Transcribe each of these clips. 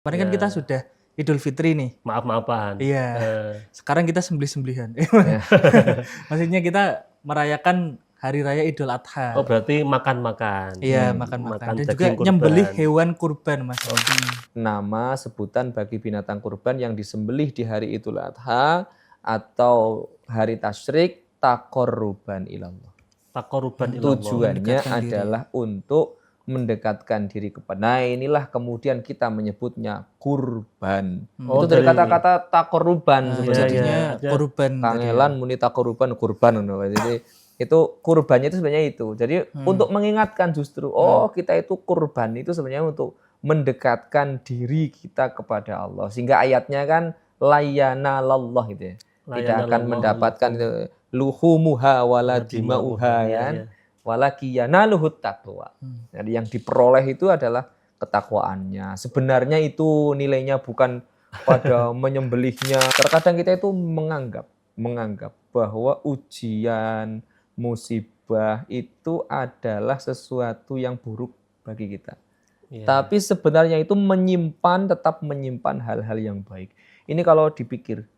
Kemarin kan kita sudah Idul Fitri nih. Maaf-maafan. Iya. Sekarang kita sembelih-sembelihan. Maksudnya kita merayakan Hari Raya Idul Adha. Oh, berarti makan-makan. Iya, makan-makan. Dan juga daging nyembelih kurban. hewan kurban, Mas. Nama sebutan bagi binatang kurban yang disembelih di hari Idul Adha atau hari tasyrik taqarruban ilallah. Taqarruban ilallah. Tujuannya adalah untuk mendekatkan diri kepada. Nah, inilah kemudian kita menyebutnya kurban. Oh, itu dari kata-kata taqarruban Jadinya kurban. Kangelan muni taqarruban kurban. Jadi itu kurbannya itu sebenarnya itu. Jadi untuk mengingatkan justru kita itu kurban itu sebenarnya untuk mendekatkan diri kita kepada Allah. Sehingga ayatnya kan layanalallah gitu ya. Tidak akan mendapatkan itu luhumuha wala dimauha kan. Walaki yanaluhut taqwa. Jadi yang diperoleh itu adalah ketakwaannya. Sebenarnya itu nilainya bukan pada menyembelihnya. Terkadang kita itu menganggap bahwa ujian, musibah itu adalah sesuatu yang buruk bagi kita. Tapi sebenarnya itu tetap menyimpan hal-hal yang baik. Ini kalau dipikir,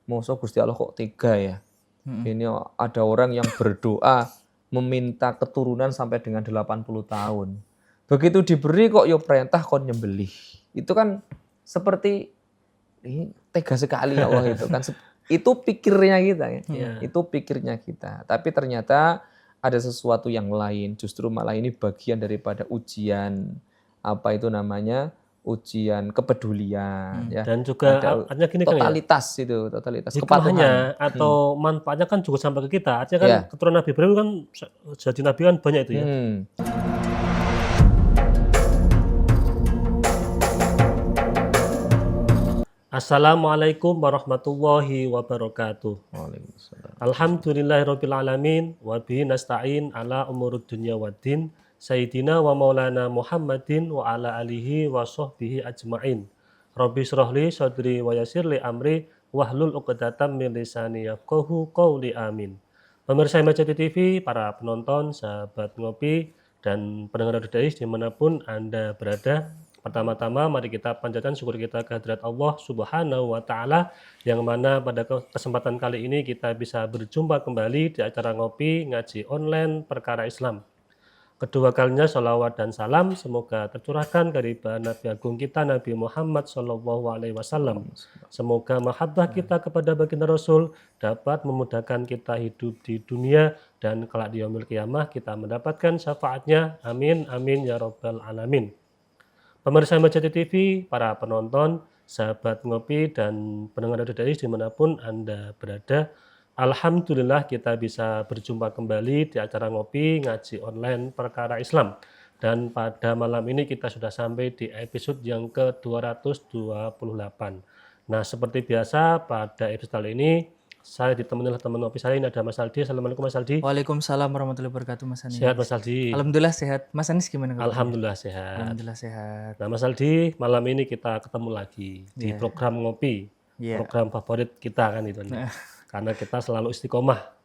masa Gusti Allah kok tega ya? Ini ada orang yang berdoa meminta keturunan sampai dengan 80 tahun. Begitu diberi kok perintah kon nyembelih. Itu kan seperti tega sekali ya Allah itu kan. Itu pikirnya kita ya. Itu pikirnya kita. Tapi ternyata ada sesuatu yang lain. Justru malah ini bagian daripada ujian ujian kepedulian ya. Dan juga artinya gini totalitas kan ya? Totalitas kepatuhan atau manfaatnya kan juga sampai ke kita. Artinya kan keturunan Nabi Ibrahim kan jadi nabi kan banyak itu ya. Assalamualaikum warahmatullahi wabarakatuh. Alhamdulillahirabbil alamin wa bihi nasta'in ala umurud dunya waddin. Sayyidina wa maulana Muhammadin wa ala alihi wa sahbihi ajma'in. Rabbi syrahli sadri wa yassirli amri wahlul 'uqdatam min lisani yafqahu qawli amin. Pemirsa MCT TV, para penonton, sahabat ngopi, dan pendengar Dais dimanapun Anda berada, pertama-tama mari kita panjatkan syukur kita kehadirat Allah Subhanahu wa Ta'ala, yang mana pada kesempatan kali ini kita bisa berjumpa kembali di acara ngopi ngaji online perkara Islam. Kedua kalinya sholawat dan salam semoga tercurahkan dari Nabi Agung kita Nabi Muhammad SAW. Semoga mahabbah kita kepada baginda Rasul dapat memudahkan kita hidup di dunia dan kelak di yaumil qiyamah kita mendapatkan syafaatnya. Amin amin ya rabbal alamin. Pemirsa MCT TV, para penonton, sahabat ngopi, dan pendengar Dais dimanapun Anda berada, alhamdulillah kita bisa berjumpa kembali di acara ngopi ngaji online perkara Islam. Dan pada malam ini kita sudah sampai di episode yang ke-228. Nah, seperti biasa pada episode kali ini saya ditemani oleh teman ngopi saya, ini ada Mas Aldi. Assalamualaikum Mas Aldi. Waalaikumsalam warahmatullahi wabarakatuh, Mas Anis. Sehat Mas Aldi? Alhamdulillah sehat. Mas Anis gimana kabarnya? Alhamdulillah sehat. Alhamdulillah sehat. Nah Mas Aldi, malam ini kita ketemu lagi di program ngopi. Program favorit kita kan itu. Karena kita selalu istiqomah.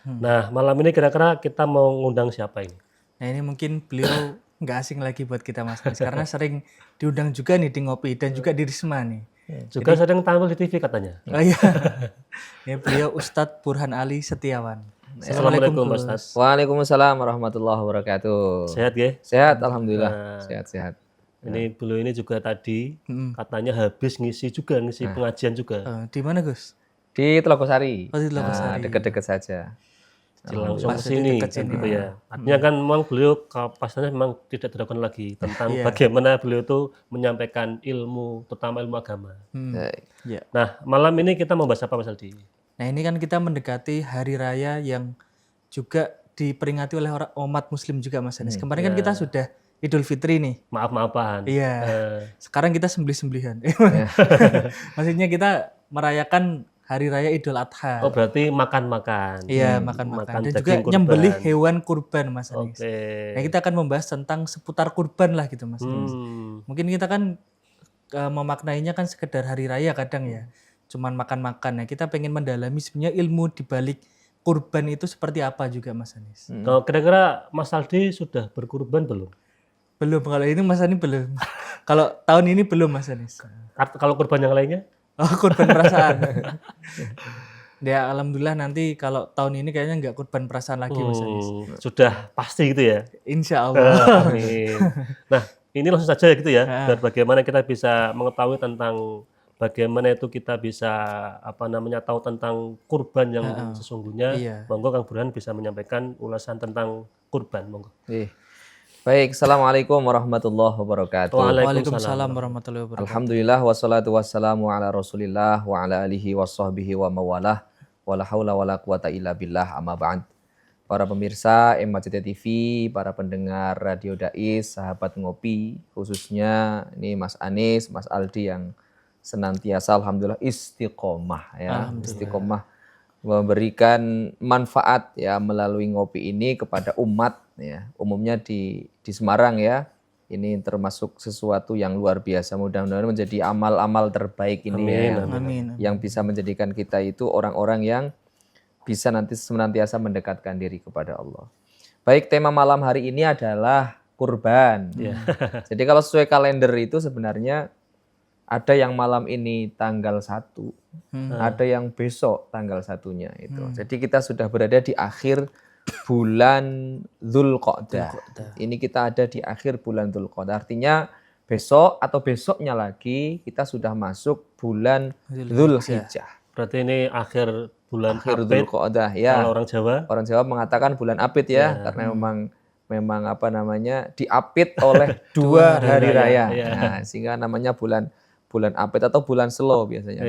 Nah malam ini kira-kira kita mau ngundang siapa ini? Nah ini mungkin beliau nggak asing lagi buat kita Mas Anis, karena sering diundang juga nih di ngopi dan juga di Risma nih. Juga sering tampil di TV katanya. Oh iya. Ini beliau Ustadz Burhan Ali Setiawan. Assalamualaikum Ustadz. Waalaikumsalam warahmatullahi wabarakatuh. Sehat ya? Sehat alhamdulillah. Sehat-sehat. Ini beliau ini juga tadi katanya habis ngisi pengajian juga. Di mana Gus? Di Telogosari. Oh di Telogosari. Dekat-dekat saja. Langsung ke sini gitu ya. Artinya kan memang beliau pastinya memang tidak diragukan lagi tentang bagaimana beliau itu menyampaikan ilmu, terutama ilmu agama. Nah, malam ini kita mau bahas apa Mas Aldi? Nah, ini kan kita mendekati hari raya yang juga diperingati oleh umat muslim juga Mas Anis. Kemarin kan kita sudah Idul Fitri nih. Maaf-maafan. Iya. Sekarang kita sembelih-sembelihan. Maksudnya kita merayakan Hari Raya Idul Adha. Oh berarti makan-makan. Iya makan-makan. Dan juga nyembelih hewan kurban Mas Anis. Nah kita akan membahas tentang seputar kurban lah gitu Mas Anis. Mungkin kita kan memaknainya kan sekedar hari raya kadang ya. Cuman makan-makan ya. Kita pengen mendalami sebenarnya ilmu di balik kurban itu seperti apa juga Mas Anis. Kira-kira Mas Aldi sudah berkurban belum? Belum, kalau ini Mas Ani belum. Kalau tahun ini belum Mas Anis. Kalau kurban yang lainnya? Oh, kurban perasaan. Ya alhamdulillah nanti kalau tahun ini kayaknya nggak kurban perasaan lagi Mas Anis. Sudah pasti gitu ya? Insya Allah. Amin. Nah, ini langsung saja ya gitu ya, biar bagaimana kita bisa mengetahui tentang bagaimana itu kita bisa tahu tentang kurban yang sesungguhnya. Iya. Monggo Kang Burhan bisa menyampaikan ulasan tentang kurban, monggo. Baik, assalamualaikum warahmatullahi wabarakatuh. Waalaikumsalam warahmatullahi wabarakatuh. Alhamdulillah wassalatu wassalamu ala Rasulillah wa ala alihi washabbihi wa mawalah. Wala haula wala quwata illa billah, amma ba'd. Para pemirsa MACT TV, para pendengar Radio Dais, sahabat ngopi, khususnya ini Mas Anis, Mas Aldi yang senantiasa alhamdulillah istiqomah ya. Istiqomah memberikan manfaat ya melalui ngopi ini kepada umat ya. Umumnya di Semarang ya. Ini termasuk sesuatu yang luar biasa. Mudah-mudahan menjadi amal-amal terbaik ini ya. Amin. Yang bisa menjadikan kita itu orang-orang yang bisa nanti senantiasa mendekatkan diri kepada Allah. Baik, tema malam hari ini adalah kurban. Jadi kalau sesuai kalender itu sebenarnya ada yang malam ini tanggal 1, ada yang besok tanggal 1-nya itu. Jadi kita sudah berada di akhir bulan Dzulqa'dah. Ini kita ada di akhir bulan Dzulqa'dah. Artinya besok atau besoknya lagi kita sudah masuk bulan Dzulhijjah. Berarti ini akhir bulan akhir Apit. Dzulqa'dah ya. Kalau orang Jawa? Orang Jawa mengatakan bulan Apit ya, karena memang diapit oleh 2 hari raya. Nah, sehingga namanya bulan Apit atau bulan Selo biasanya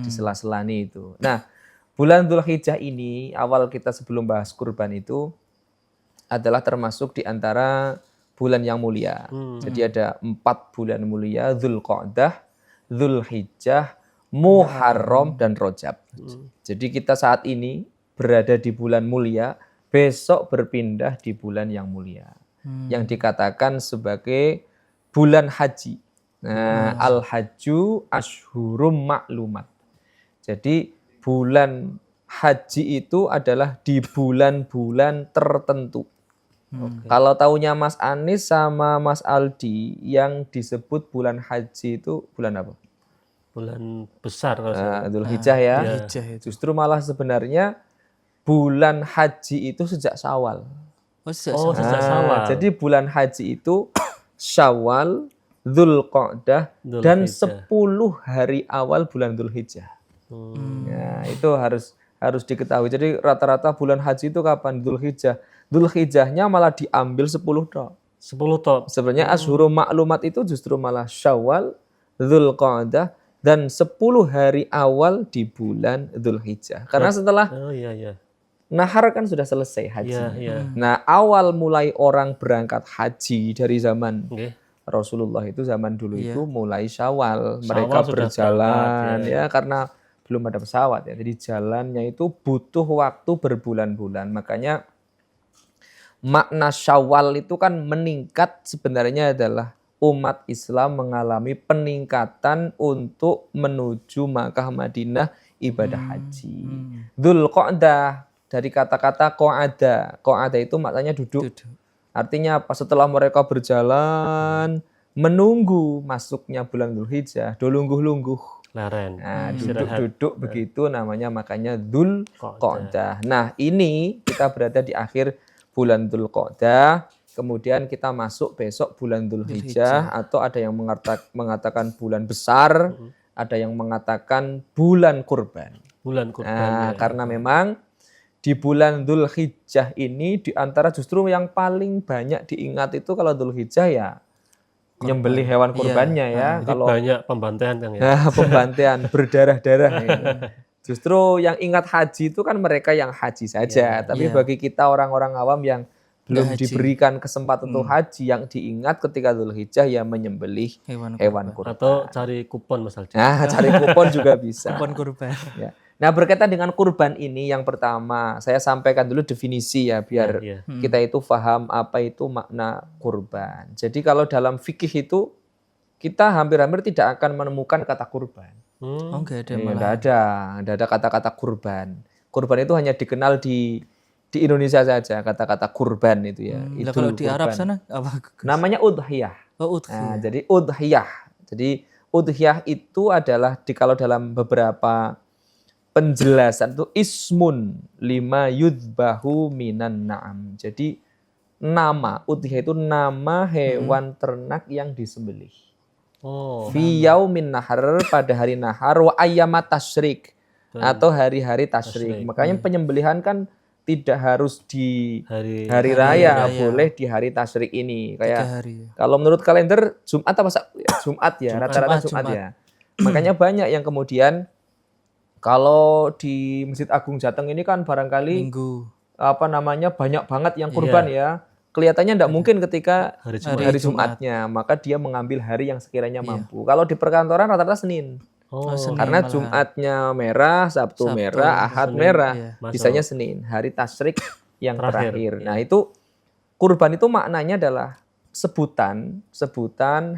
di sela-selani itu. Nah, bulan Dzulhijjah ini awal kita sebelum bahas kurban itu adalah termasuk di antara bulan yang mulia. Jadi ada 4 bulan mulia, Dzulqa'dah, Dzulhijjah, Muharram dan Rajab. Jadi kita saat ini berada di bulan mulia, besok berpindah di bulan yang mulia. Yang dikatakan sebagai bulan haji. Nah, al-hajju ashhurum ma'lumat. Jadi bulan haji itu adalah di bulan-bulan tertentu. Kalau tahunya Mas Anis sama Mas Aldi yang disebut bulan haji itu bulan apa? Bulan besar kalau saya. Dzulhijjah ya. Justru malah sebenarnya bulan haji itu sejak Syawal. Sejak Syawal. Jadi bulan haji itu Syawal, Dzulqa'dah dan 10 hari awal bulan Dzulhijjah. Ya, itu harus diketahui. Jadi rata-rata bulan haji itu kapan? Dzulhijjah. Dzulhijjahnya malah diambil 10 tok. 10 tok. Sebenarnya Ashhurum Ma'lumat itu justru malah Syawal, Dzulqa'dah dan 10 hari awal di bulan Dzulhijjah. Karena setelah nahar kan sudah selesai haji. Nah, awal mulai orang berangkat haji dari zaman Rasulullah itu zaman dulu itu mulai Syawal. Mereka berjalan ya karena belum ada pesawat ya. Jadi jalannya itu butuh waktu berbulan-bulan. Makanya makna Syawal itu kan meningkat sebenarnya adalah umat Islam mengalami peningkatan untuk menuju Makkah Madinah ibadah haji. Dzulqa'dah dari kata-kata qa'ada. Qa'ada itu maknanya duduk. Artinya apa? Setelah mereka berjalan menunggu masuknya bulan Dzulhijjah, dolungguh-lungguh. Laren. Nah, duduk-duduk begitu namanya makanya Dzulqa'dah. Nah, ini kita berada di akhir bulan Dzulqa'dah, kemudian kita masuk besok bulan Dzulhijjah atau ada yang mengatakan bulan besar, ada yang mengatakan bulan kurban. Bulan kurban. Nah, karena memang di bulan Dzulhijjah ini di antara justru yang paling banyak diingat itu kalau Dzulhijjah ya nyembelih hewan kurbannya ya. Kalau banyak pembantaian Kang ya. Nah, pembantaian berdarah-darah ya. Justru yang ingat haji itu kan mereka yang haji saja, tapi bagi kita orang-orang awam yang belum diberikan kesempatan untuk haji, yang diingat ketika Dzulhijjah ya menyembelih hewan kurban. Atau cari kupon Mas Aldi. Nah, cari kupon juga bisa. Kupon kurban. Ya. Nah, berkaitan dengan kurban ini yang pertama saya sampaikan dulu definisi ya biar kita itu paham apa itu makna kurban. Jadi kalau dalam fikih itu kita hampir-hampir tidak akan menemukan kata kurban. Enggak ada Enggak ada kata-kata kurban. Kurban itu hanya dikenal di di Indonesia saja kata-kata kurban itu ya. Lah kalau di Arab sana apa? Namanya udhiyah. Oh, Nah, jadi udhiyah. Jadi udhiyah itu adalah kalau dalam beberapa penjelasan itu ismun lima yudbahu minan na'am. Jadi nama udhiyah itu nama hewan ternak yang disembelih. Fi yaumin nahar, pada hari nahar, wa ayyamat tasyrik atau hari-hari tasyrik. Makanya penyembelihan kan tidak harus di hari raya, boleh di hari tasyrik ini. Kayak kalau menurut kalender Jumat apa Jumat ya, rata-rata Jumat ya. Makanya banyak yang kemudian kalau di Masjid Agung Jateng ini kan barangkali Minggu banyak banget yang kurban ya. Kelihatannya tidak mungkin ketika hari Jumatnya, maka dia mengambil hari yang sekiranya mampu. Kalau di perkantoran rata-rata Senin. Karena Jumatnya merah, Sabtu merah, Ahad merah, bisanya Senin, hari tasyrik yang terakhir. Nah itu kurban itu maknanya adalah sebutan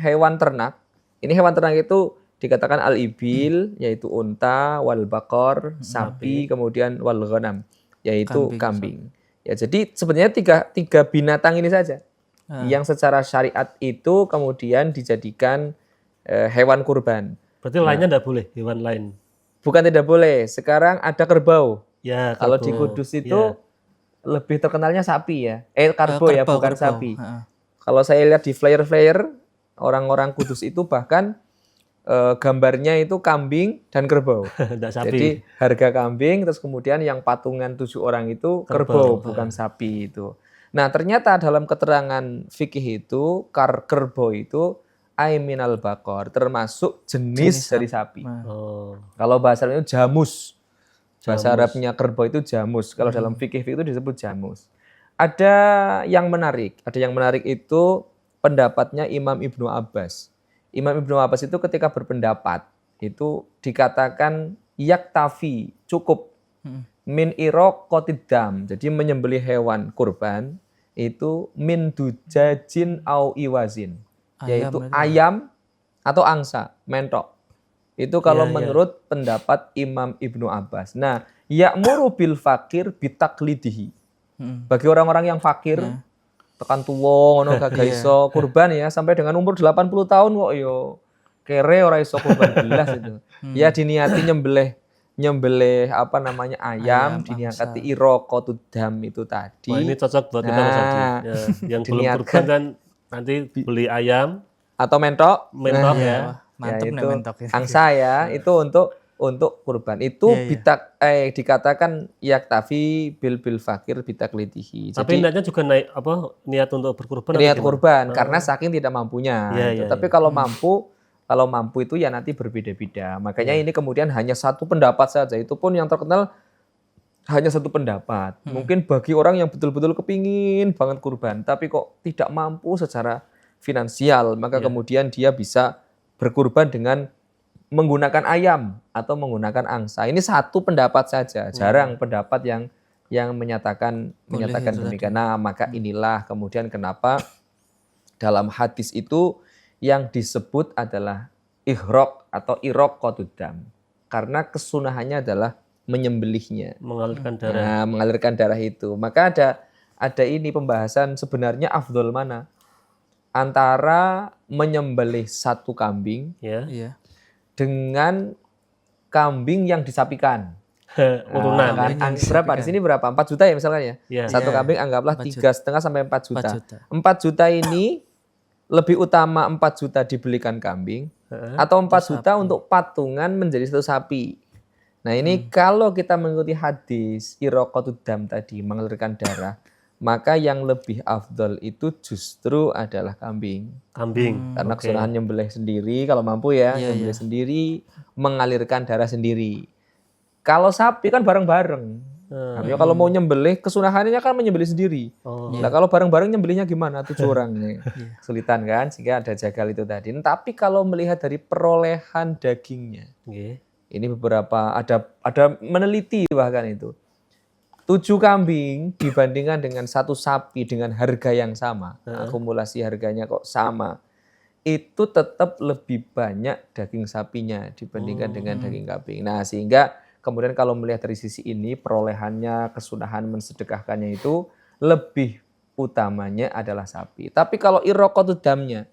hewan ternak. Ini hewan ternak itu dikatakan al-ibil, yaitu unta, wal bakor, sapi, kemudian wal ghanam, yaitu kambing. Ya, jadi sebenarnya tiga binatang ini saja yang secara syariat itu kemudian dijadikan hewan kurban. Berarti lainnya tidak boleh, hewan lain? Bukan tidak boleh, sekarang ada kerbau. Ya, kalau di Kudus itu lebih terkenalnya sapi ya. Kerbau ya, bukan sapi. Kalau saya lihat di flyer-flyer, orang-orang Kudus itu bahkan gambarnya itu kambing dan kerbau. Jadi harga kambing, terus kemudian yang patungan 7 orang itu kerbau, bukan sapi itu. Nah ternyata dalam keterangan fikih itu, kerbau itu aiminal bakor, termasuk jenis dari sapi. Kalau bahasa Arabnya jamus. Bahasa Arabnya kerbau itu jamus. Kalau dalam fikih itu disebut jamus. Ada yang menarik itu pendapatnya Imam Ibnu Abbas. Imam Ibnu Abbas itu ketika berpendapat itu dikatakan yaktafi, cukup min iraqatidam. Jadi menyembelih hewan kurban itu min dujajin au iwazin. Yaitu ayam atau angsa, mentok. Itu kalau menurut pendapat Imam Ibnu Abbas. Nah, ya'muru bil fakir bitaklidihi. Bagi orang-orang yang fakir, tekan tuwa ngono gak iso kurban ya, sampai dengan umur 80 tahun kok yo kere ora iso kurban belas itu. Ya diniati nyembelih ayam, diniati iraqatud dam itu tadi. Wah, ini cocok buat kita Mas Adi. Ya, yang belum kurban kan nanti beli ayam atau mentok ya. Mantap itu mentok ya. angsa ya, itu untuk kurban. Itu dikatakan yaktafi bil fakir bitaklitihi. Tapi niatnya juga niat untuk berkurban. Niat kurban karena saking tidak mampunya. Tapi kalau mampu itu ya nanti berbeda-beda. Makanya ini kemudian hanya satu pendapat saja. Itu pun yang terkenal hanya satu pendapat. Mungkin bagi orang yang betul-betul kepingin banget kurban, tapi kok tidak mampu secara finansial, maka kemudian dia bisa berkurban dengan menggunakan ayam atau menggunakan angsa. Ini satu pendapat saja. Jarang pendapat yang menyatakan demikian. Nah, maka inilah kemudian kenapa dalam hadis itu yang disebut adalah ihraq atau iraqatud dam. Karena kesunahannya adalah menyembelihnya, mengalirkan darah. Nah, mengalirkan darah itu. Maka ada ini pembahasan sebenarnya afdol mana antara menyembelih satu kambing dengan kambing yang disapikan. Urunan. Berapa di sini berapa? 4 juta ya misalkan ya. Satu kambing anggaplah 3,5 sampai 4 juta. 4 juta ini lebih utama 4 juta dibelikan kambing atau 4 juta untuk patungan menjadi satu sapi. Nah ini kalau kita mengikuti hadis iraqatud dam tadi, mengalirkan darah, maka yang lebih afdol itu justru adalah kambing. Karena kesunahan nyembelih sendiri kalau mampu ya, nyembelih sendiri, mengalirkan darah sendiri. Kalau sapi kan bareng-bareng. Kalau mau nyembelih, kesunahannya kan menyembelih sendiri. Nah kalau bareng-bareng nyembelihnya gimana? 7 orang nih. Kesulitan kan, sehingga ada jagal itu tadi. Tapi kalau melihat dari perolehan dagingnya, ini beberapa ada meneliti bahkan itu. 7 kambing dibandingkan dengan 1 sapi dengan harga yang sama, akumulasi harganya kok sama, itu tetap lebih banyak daging sapinya dibandingkan dengan daging kambing. Nah sehingga kemudian kalau melihat dari sisi ini perolehannya, kesunahan mensedekahkannya itu lebih utamanya adalah sapi. Tapi kalau iraqatu damnya,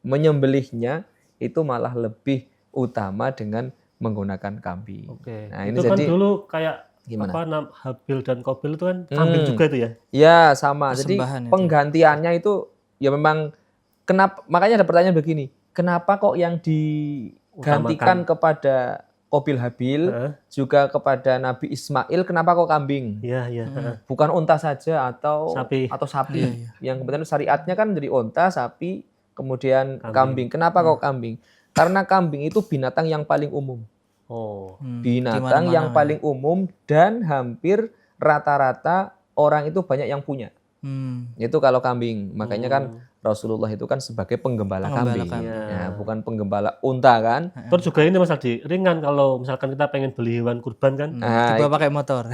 menyembelihnya itu malah lebih utama dengan menggunakan kambing. Oke. Nah, ini Itu kan jadi dulu kayak gimana? Habil dan Qabil itu kan kambing juga itu ya? Ya, sama. Jadi Persembahan itu. penggantiannya itu ya memang makanya ada pertanyaan begini. Kenapa kok yang digantikan kepada Qabil Habil juga kepada Nabi Ismail, kenapa kok kambing? Iya, iya. Bukan unta saja atau Sapi. sapi. Yang kebetulan syariatnya kan dari unta, sapi, kemudian kambing. Kenapa kok kambing? Karena kambing itu binatang yang paling umum. Oh. Binatang yang paling umum dan hampir rata-rata orang itu banyak yang punya. Itu kalau kambing. Makanya kan Rasulullah itu kan sebagai penggembala kambing. Ya, bukan penggembala unta kan. Terus juga ini Mas Aldi, ringan kalau misalkan kita pengen beli hewan kurban kan. Coba pakai motor.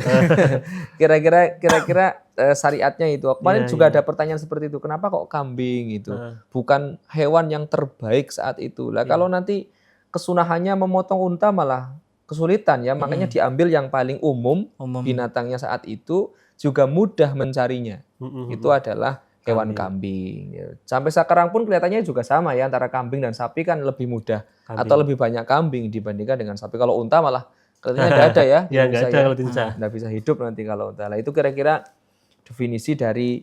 Kira-kira syariatnya itu. Kemarin juga ada pertanyaan seperti itu. Kenapa kok kambing itu? Bukan hewan yang terbaik saat itu. Lah kalau nanti kesunahannya memotong unta malah kesulitan ya. Makanya diambil yang paling umum binatangnya saat itu, juga mudah mencarinya. Itu adalah hewan kambing. Sampai sekarang pun kelihatannya juga sama ya, antara kambing dan sapi kan lebih mudah atau lebih banyak kambing dibandingkan dengan sapi. Kalau unta malah kelihatannya nggak ada ya. Ya nggak ada kalau tinja. Nggak bisa hidup nanti kalau unta. Lah itu kira-kira definisi dari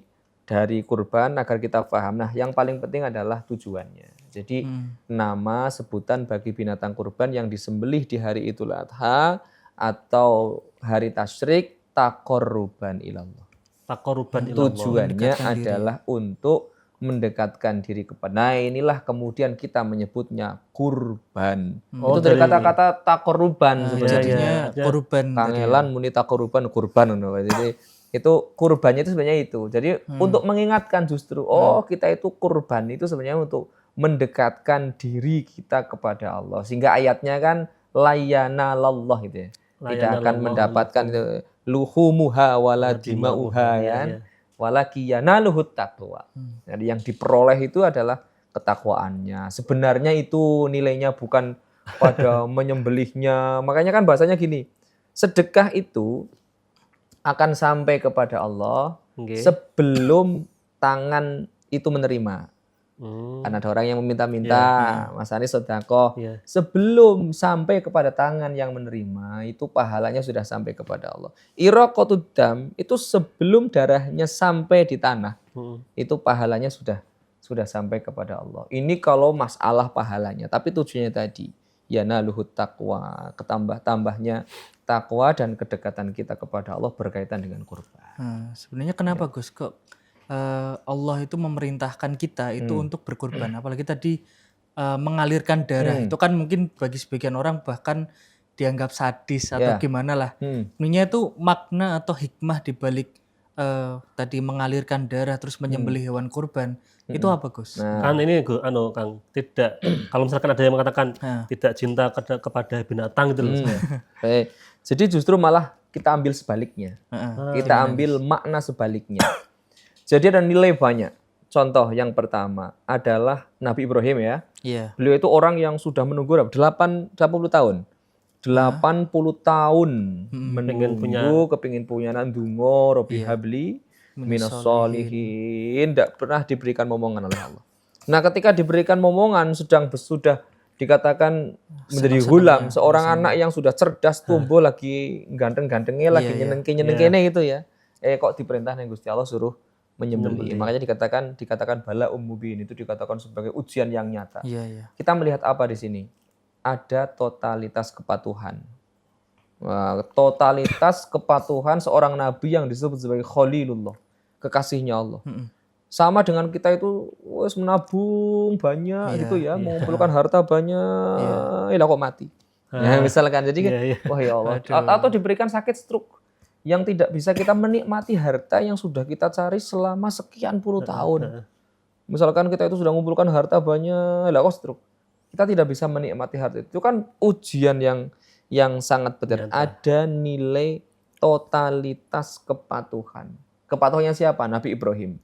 kurban agar kita paham. Nah, yang paling penting adalah tujuannya. Jadi nama sebutan bagi binatang kurban yang disembelih di hari Idul Adha atau hari tasyrik, taqarruban ilallah. Tujuannya adalah untuk mendekatkan diri kepada. Nah, inilah kemudian kita menyebutnya kurban. Itu dari kata-kata taqarruban Jadinya kurban. Kangelan muni taqarruban kurban. Jadi itu kurbannya itu sebenarnya itu. Jadi untuk mengingatkan justru kita itu kurban itu sebenarnya untuk mendekatkan diri kita kepada Allah. Sehingga ayatnya kan layanalallah gitu ya. Tidak akan mendapatkan itu luhumuha wala dimauha kan walakiyanaluhut taqwa. Jadi yang diperoleh itu adalah ketakwaannya. Sebenarnya itu nilainya bukan pada menyembelihnya. Makanya kan bahasanya gini, sedekah itu akan sampai kepada Allah sebelum tangan itu menerima. Kan ada orang yang meminta-minta, Mas Anies sedekah. Sebelum sampai kepada tangan yang menerima, itu pahalanya sudah sampai kepada Allah. Iraqatud dam itu sebelum darahnya sampai di tanah, itu pahalanya sudah sampai kepada Allah. Ini kalau masalah pahalanya, tapi tujuannya tadi, yanaluhut taqwa, tambahnya takwa dan kedekatan kita kepada Allah berkaitan dengan kurban. Sebenarnya kenapa Gus kok Allah itu memerintahkan kita itu untuk berkurban, apalagi tadi mengalirkan darah itu kan mungkin bagi sebagian orang bahkan dianggap sadis atau gimana lah. Sebenarnya itu makna atau hikmah dibalik tadi mengalirkan darah terus menyembelih hewan kurban itu apa Gus? Kan ini Kang, tidak kalau misalkan ada yang mengatakan tidak cinta kepada binatang gitu loh. Jadi justru malah kita ambil sebaliknya. Kita ambil makna sebaliknya. Jadi ada nilai banyak. Contoh yang pertama adalah Nabi Ibrahim ya. Beliau itu orang yang sudah menunggu 80 tahun. 80 tahun menunggu kepingin punya nandungo Robbi habli minas sholihin, tidak pernah diberikan momongan oleh Allah. Nah, ketika diberikan momongan sudah dikatakan menjadi hulam, seorang anak yang sudah cerdas tumbuh lagi ganteng-gantengnya lagi nyeneng-nyeneng gitu ya. Kok diperintah nih Gusti Allah suruh menyembelih. Makanya dikatakan bala mubin, itu dikatakan sebagai ujian yang nyata. Kita melihat apa di sini? Ada totalitas kepatuhan. Totalitas kepatuhan seorang nabi yang disebut sebagai Khalilullah, kekasihnya Allah. Sama dengan kita itu menabung banyak gitu ya, mengumpulkan harta banyak, kok mati. Ya, misalkan jadi wah ya Allah. Atau diberikan sakit stroke yang tidak bisa kita menikmati harta yang sudah kita cari selama sekian puluh tahun. Misalkan kita itu sudah mengumpulkan harta banyak, kok stroke. Kita tidak bisa menikmati harta itu kan ujian yang sangat berat. Ada nilai totalitas kepatuhan. Kepatuhannya siapa? Nabi Ibrahim.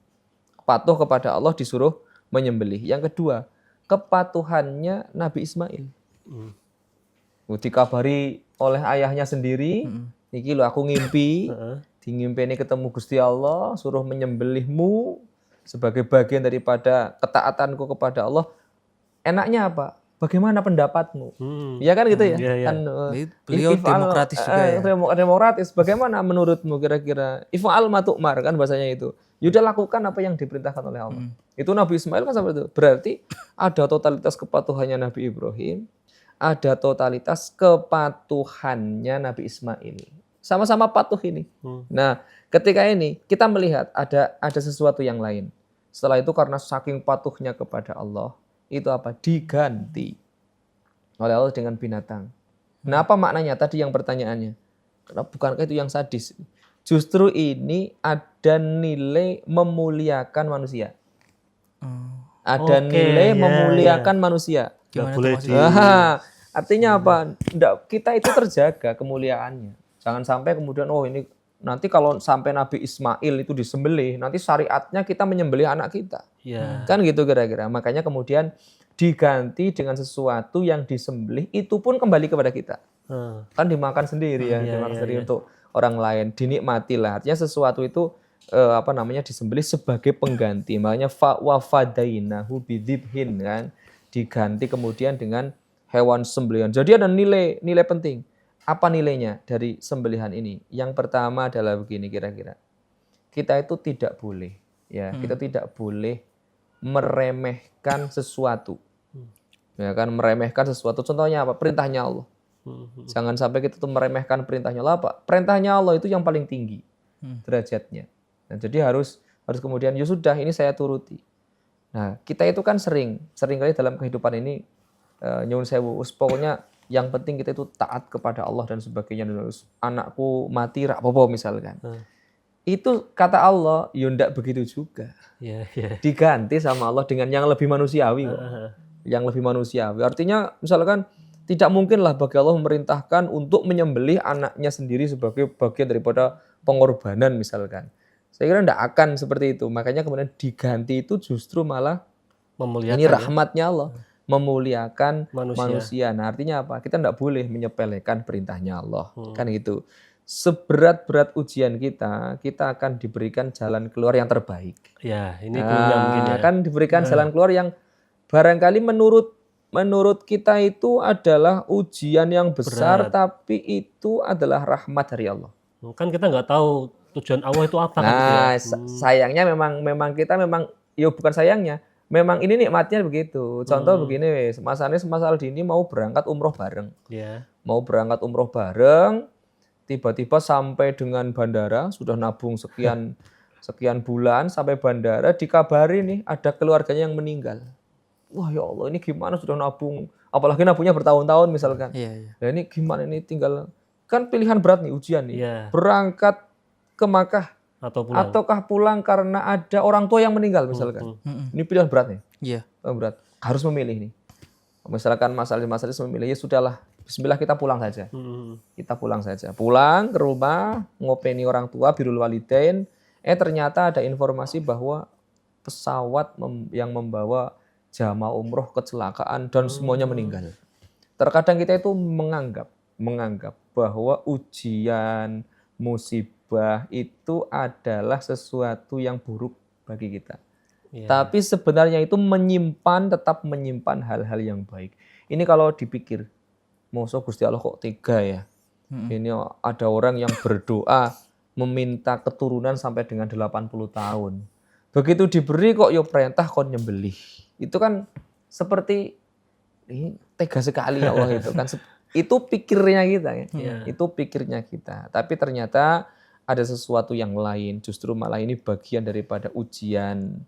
Patuh kepada Allah disuruh menyembelih. Yang kedua, kepatuhannya Nabi Ismail. Dikabari oleh ayahnya sendiri. Iki lho aku ngimpi, di ngimpi ini ketemu Gusti Allah, suruh menyembelihmu sebagai bagian daripada ketaatanku kepada Allah. Enaknya apa? Bagaimana pendapatmu? Ya kan gitu ya. Kan beliau demokratis juga ya. Demokratis. Bagaimana menurutmu kira-kira? If'al ma tu'mar kan bahasanya itu. Yudah lakukan apa yang diperintahkan oleh Allah. Itu Nabi Ismail kan seperti itu. Berarti ada totalitas kepatuhannya Nabi Ibrahim, ada totalitas kepatuhannya Nabi Ismail. Sama-sama patuh ini. Nah, ketika ini kita melihat ada sesuatu yang lain. Setelah itu karena saking patuhnya kepada Allah, itu apa? Diganti oleh Allah dengan binatang. Nah, apa maknanya tadi yang pertanyaannya? Karena bukankah itu yang sadis? Justru ini ada nilai memuliakan manusia. Ada nilai memuliakan manusia. Artinya apa? Kita itu terjaga kemuliaannya. Jangan sampai kemudian ini nanti kalau sampai Nabi Ismail itu disembelih, nanti syariatnya kita menyembelih anak kita. Kan gitu kira-kira. Makanya kemudian diganti dengan sesuatu yang disembelih, itu pun kembali kepada kita. Kan dimakan sendiri ya, dimakan sendiri untuk orang lain, dinikmatilah. Artinya sesuatu itu disembelih sebagai pengganti. Makanya wa fadainahu bidzibhin kan, diganti kemudian dengan hewan sembelihan. Jadi ada nilai penting. Apa nilainya dari sembelihan ini? Yang pertama adalah begini kira-kira. Kita itu tidak boleh kita tidak boleh meremehkan sesuatu. Ya kan, meremehkan sesuatu. Contohnya apa? Perintahnya Allah. Jangan sampai kita tuh meremehkan perintahnya Allah. Apa? Perintahnya Allah itu yang paling tinggi derajatnya. Nah, jadi harus kemudian ya sudah ini saya turuti. Nah, kita itu kan sering kali dalam kehidupan ini nyuwun sewu, pokoknya yang penting kita itu taat kepada Allah dan sebagainya. Anakku mati rak apa misalkan. Itu kata Allah, ya ndak begitu juga. Diganti sama Allah dengan yang lebih manusiawi kok. Yang lebih manusiawi. Artinya misalkan tidak mungkinlah bagi Allah memerintahkan untuk menyembelih anaknya sendiri sebagai bagian daripada pengorbanan misalkan. Saya kira ndak akan seperti itu. Makanya kemudian diganti itu justru malah memuliakan, ini rahmatnya Allah. Memuliakan manusia. Nah, artinya apa? Kita tidak boleh menyepelekan perintahnya Allah. Kan gitu. Seberat-berat ujian kita akan diberikan jalan keluar yang terbaik. Ya, ini mungkin ya. Akan diberikan jalan keluar yang barangkali menurut kita itu adalah ujian yang besar, tapi itu adalah rahmat dari Allah. Kan kita nggak tahu tujuan Allah itu apa. Nah, sayangnya memang kita bukan sayangnya. Memang ini nikmatnya begitu. Contoh begini, Mas Anies, Mas Aldi ini mau berangkat umroh bareng. Mau berangkat umroh bareng, tiba-tiba sampai dengan bandara, sudah nabung sekian bulan, sampai bandara dikabari nih ada keluarganya yang meninggal. Wah ya Allah, ini gimana sudah nabung, apalagi nabungnya bertahun-tahun misalkan. Nah ini gimana ini tinggal, kan pilihan berat nih, ujian nih. Berangkat ke Makkah ataukah pulang karena ada orang tua yang meninggal misalkan. Ini pilihan berat nih. Berat. Harus memilih nih. Misalkan Mas Ali memilih, ya sudahlah, bismillah kita pulang saja. Kita pulang saja. Pulang ke rumah, ngopeni orang tua, birrul walidain. Ternyata ada informasi bahwa pesawat yang membawa jamaah umroh kecelakaan dan semuanya meninggal. Terkadang kita itu menganggap bahwa ujian, musibah itu adalah sesuatu yang buruk bagi kita. Tapi sebenarnya itu tetap menyimpan hal-hal yang baik. Ini kalau dipikir, masa Gusti Allah kok tega ya? Ini ada orang yang berdoa meminta keturunan sampai dengan 80 tahun. Begitu diberi kok perintah kok nyembelih. Itu kan seperti tega sekali ya Allah itu kan. Itu pikirnya kita ya. Itu pikirnya kita. Tapi ternyata ada sesuatu yang lain, justru malah ini bagian daripada ujian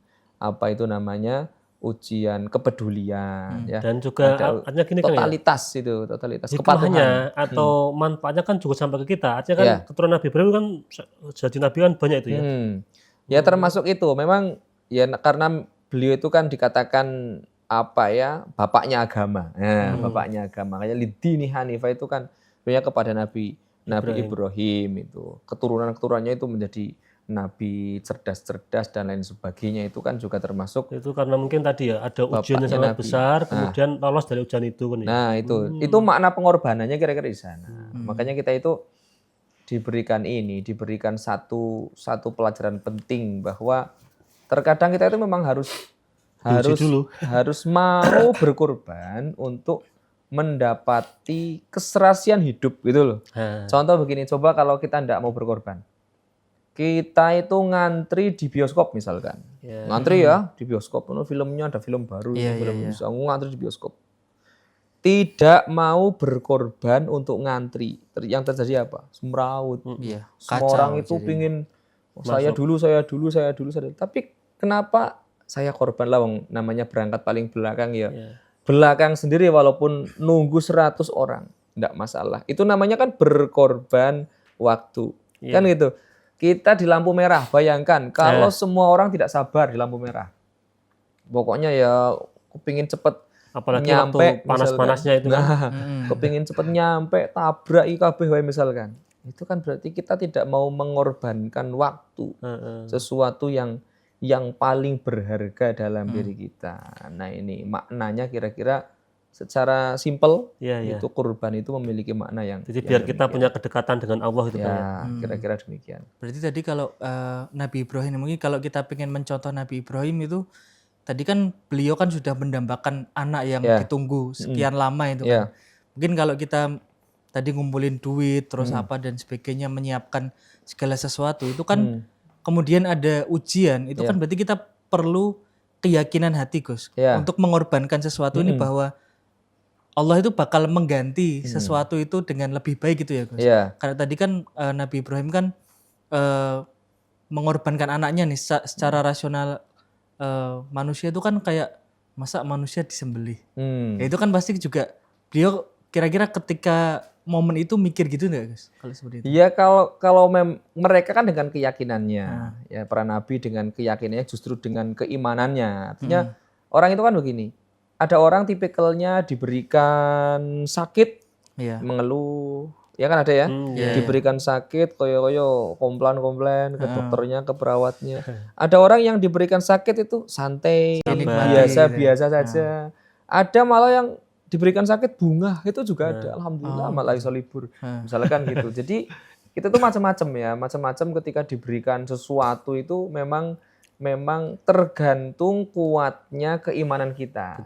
ujian kepedulian ya. Dan juga artinya gini totalitas kan ya? Totalitas kepatuhan atau manfaatnya kan juga sampai ke kita. Artinya kan keturunan Nabi Ibrahim kan jadi nabi kan banyak itu ya. Ya termasuk itu. Memang ya karena beliau itu kan dikatakan bapaknya agama. Bapaknya agama. Makanya lidini hanifah itu kan sebenarnya kepada Nabi Ibrahim itu. Keturunannya itu menjadi nabi cerdas-cerdas dan lain sebagainya, itu kan juga termasuk. Itu karena mungkin tadi ya ada ujian yang sangat besar, kemudian lolos dari ujian itu kan ya. Nah, itu makna pengorbanannya kira-kira di sana. Makanya kita itu diberikan satu pelajaran penting bahwa terkadang kita itu memang harus mau berkorban untuk mendapati keserasian hidup gitu loh. Contoh begini, coba kalau kita tidak mau berkorban. Kita itu ngantri di bioskop misalkan. Ngantri ya di bioskop, filmnya ada film baru, bisa ngantri di bioskop. Tidak mau berkorban untuk ngantri. Yang terjadi apa? Semeraut. Semua orang itu pingin saya dulu. Tapi kenapa saya korban lah, namanya berangkat paling belakang ya. Belakang sendiri walaupun nunggu 100 orang, enggak masalah. Itu namanya kan berkorban waktu. Kan gitu. Kita di lampu merah, bayangkan kalau semua orang tidak sabar di lampu merah. Pokoknya ya kepingin cepet apalagi nyampe, waktu panas-panasnya itu kan. Kepingin cepet nyampe, tabrak kabeh wae misalkan. Itu kan berarti kita tidak mau mengorbankan waktu. Sesuatu yang paling berharga dalam diri kita. Nah ini maknanya kira-kira secara simpel itu kurban itu memiliki makna yang jadi biar kita punya kedekatan dengan Allah itu kira-kira demikian. Berarti tadi kalau Nabi Ibrahim, mungkin kalau kita pengen mencontoh Nabi Ibrahim itu tadi kan beliau kan sudah mendambakan anak yang ditunggu sekian lama itu kan. Mungkin kalau kita tadi ngumpulin duit terus apa dan sebagainya, menyiapkan segala sesuatu itu kan kemudian ada ujian, itu kan berarti kita perlu keyakinan hati Gus untuk mengorbankan sesuatu ini bahwa Allah itu bakal mengganti sesuatu itu dengan lebih baik gitu ya Gus. Karena tadi kan Nabi Ibrahim kan mengorbankan anaknya nih secara rasional, manusia itu kan kayak masa manusia disembelih. Ya itu kan pasti juga beliau kira-kira ketika momen itu mikir gitu enggak Gus? Kalau seperti itu. Iya, kalau mereka kan dengan keyakinannya, ya para nabi dengan keyakinannya justru dengan keimanannya. Artinya orang itu kan begini. Ada orang tipikalnya diberikan sakit, mengeluh, ya kan ada ya, diberikan sakit, koyo komplain ke dokternya, ke perawatnya. Ada orang yang diberikan sakit itu santai, biasa saja. Ada malah yang diberikan sakit bunga, itu juga ada. Alhamdulillah malah iso libur, misalkan gitu. Jadi kita tuh macam-macam ya, macam-macam ketika diberikan sesuatu itu memang tergantung kuatnya keimanan kita.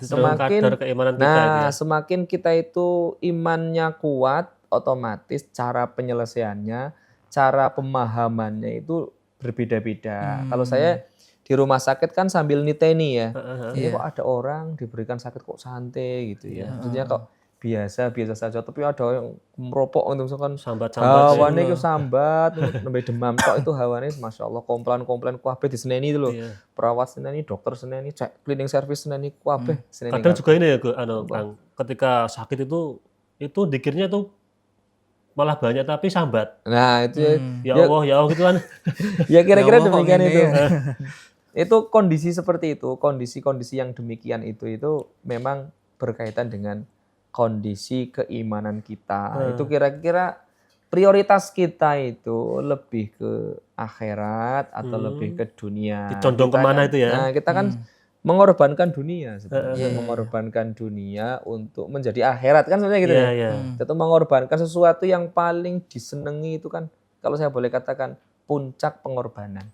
Semakin kita itu imannya kuat, otomatis cara penyelesaiannya, cara pemahamannya itu berbeda-beda. Kalau saya di rumah sakit kan sambil niteni ya. Ini kok ada orang diberikan sakit kok santai gitu ya. Maksudnya kok biasa saja, tapi ada yang merokok untuk misalkan hawane itu sambat, nembe demam tok itu hawane masya Allah komplain kabeh diseneni itu loh. Perawat seneni, dokter seneni, cleaning service seneni kabeh seneni. Kadang juga ini ya Bang, ketika sakit itu dikirnya tuh malah banyak tapi sambat. Nah, itu ya Allah gitu kan. Ya kira-kira demikian itu. Itu kondisi seperti itu, kondisi-kondisi yang demikian itu memang berkaitan dengan kondisi keimanan kita. Itu kira-kira prioritas kita itu lebih ke akhirat atau lebih ke dunia. Condong kemana itu ya? Nah, kita kan mengorbankan dunia sebenarnya. Mengorbankan dunia untuk menjadi akhirat kan sebenarnya gitu ya. Itu mengorbankan sesuatu yang paling disenangi itu kan, kalau saya boleh katakan puncak pengorbanan.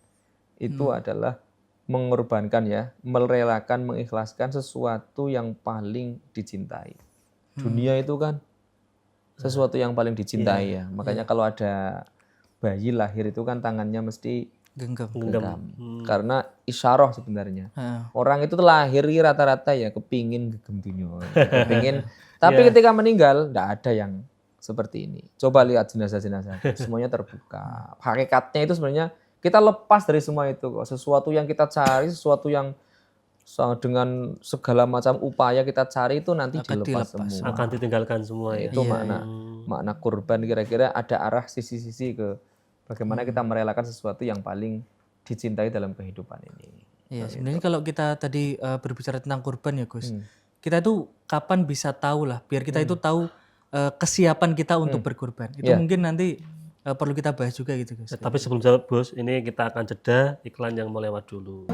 Itu adalah mengorbankan ya, merelakan, mengikhlaskan sesuatu yang paling dicintai. Dunia itu kan sesuatu yang paling dicintai ya. Makanya kalau ada bayi lahir itu kan tangannya mesti genggam. Karena isyarah sebenarnya. Orang itu lahir rata-rata ya kepingin gegem dunia. Tapi ketika meninggal enggak ada yang seperti ini. Coba lihat jenazah-jenazah, semuanya terbuka. Hakikatnya itu sebenarnya kita lepas dari semua itu kok. Sesuatu yang kita cari, sesuatu yang dengan segala macam upaya kita cari itu nanti dilepas semua. Akan ditinggalkan semua ya. Itu makna kurban, kira-kira ada arah sisi-sisi ke bagaimana kita merelakan sesuatu yang paling dicintai dalam kehidupan ini. Iya, sebenarnya kalau kita tadi berbicara tentang kurban ya Gus, kita itu kapan bisa tahu lah, biar kita itu tahu kesiapan kita untuk berkurban. Itu mungkin nanti perlu kita bahas juga gitu Gus. Tapi sebelum jawab Bos, ini kita akan jeda iklan yang mau lewat dulu.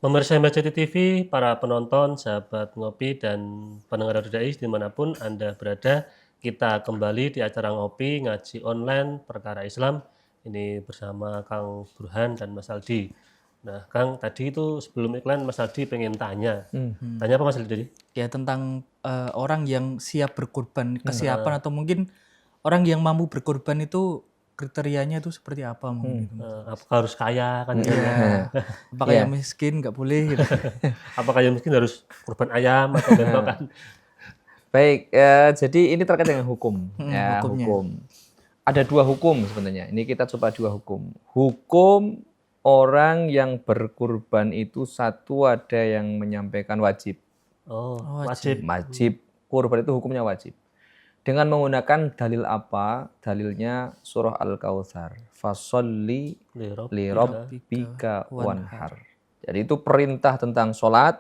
Pemirsa MBCT TV, para penonton, sahabat ngopi, dan pendengar RDI dimanapun Anda berada, kita kembali di acara ngopi ngaji online perkara Islam. Ini bersama Kang Burhan dan Mas Aldi. Nah, Kang, tadi itu sebelum iklan Mas Aldi pengen tanya. Tanya apa Mas Aldi tadi? Ya tentang orang yang siap berkorban, kesiapan atau mungkin orang yang mampu berkorban itu kriterianya itu seperti apa mungkin? Apakah harus kaya kan? Iya. Apakah yang miskin nggak boleh gitu? Apakah yang miskin harus kurban ayam atau bentokan? Baik, jadi ini terkait dengan hukum. Ya, hukumnya. hukum. Ada dua hukum sebenarnya. Ini kita coba dua hukum. Hukum orang yang berkurban itu satu ada yang menyampaikan wajib. Oh, wajib. Wajib. Kurban itu hukumnya wajib. Dengan menggunakan dalil apa? Dalilnya surah Al-Kautsar. Fasholli lirabbika wanhar. Jadi itu perintah tentang sholat.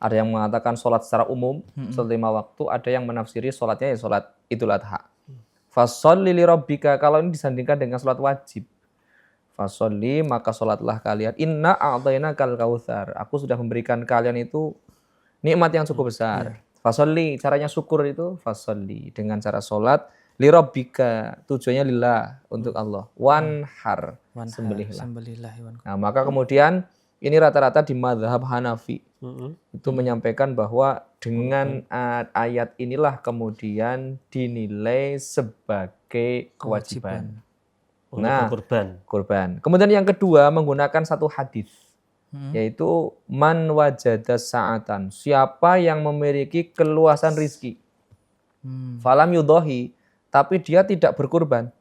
Ada yang mengatakan sholat secara umum, sholat 5 waktu. Ada yang menafsiri sholatnya ya sholat Idul Adha. Fasholli lirabbika, kalau ini disandingkan dengan sholat wajib. Fasholli, maka sholatlah kalian. Inna a'tainakal kautsar. Aku sudah memberikan kalian itu nikmat yang cukup besar. Fasholli, caranya syukur itu fasholli dengan cara sholat lirabbika, tujuannya lillah, untuk Allah. Wanhar, sembelihlah. Nah, maka kemudian ini rata-rata di mazhab Hanafi itu menyampaikan bahwa dengan ayat inilah kemudian dinilai sebagai kewajiban. Nah, kurban. Kemudian yang kedua menggunakan satu hadis. Yaitu man wajada sa'atan, siapa yang memiliki keluasan rizki, falam yudhohi, tapi dia tidak berkurban,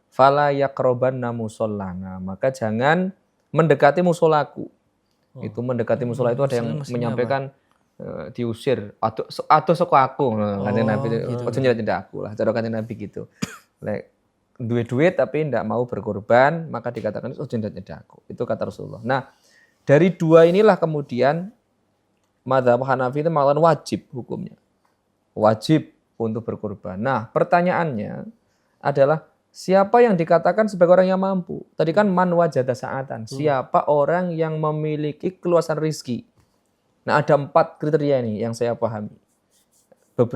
fala yaqrabanna musallana, maka jangan mendekati musolaku. Itu mendekati musola itu ada yang menyampaikan diusir atau soko aku, kata Nabi itu ojo nyedak aku lah, cara kata Nabi gitu. Lek duit tapi tidak mau berkorban, maka dikatakan ojo nyedak aku. Itu kata Rasulullah. Nah, dari dua inilah kemudian mazhab Hanafi itu mengatakan wajib hukumnya. Wajib untuk berkorban. Nah, pertanyaannya adalah siapa yang dikatakan sebagai orang yang mampu? Tadi kan man wajada sa'atan. Siapa orang yang memiliki keluasan rizki? Nah, ada 4 kriteria ini yang saya pahami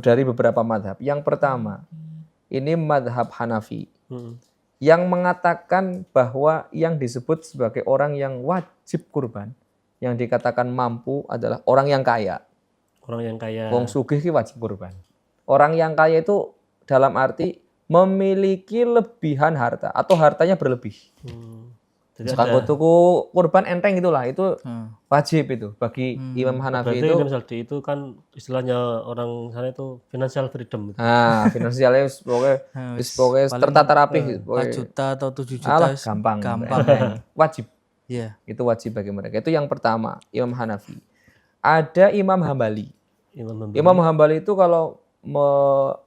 dari beberapa mazhab. Yang pertama, ini mazhab Hanafi. Yang mengatakan bahwa yang disebut sebagai orang yang wajib kurban, yang dikatakan mampu adalah orang yang kaya. Orang yang kaya. Wong sugih ki wajib kurban. Orang yang kaya itu dalam arti memiliki lebihan harta atau hartanya berlebih. Kalau tuku kurban enteng itulah, itu wajib itu bagi Imam Hanafi. Berarti itu. Misalnya itu kan istilahnya orang sana itu financial freedom. Nah, finansialnya pokoknya tertata rapi. 4 juta atau 7 juta gampang. Wajib. Iya. Itu wajib bagi mereka. Itu yang pertama, Imam Hanafi. Ada Imam Hambali. Imam Hambali itu kalau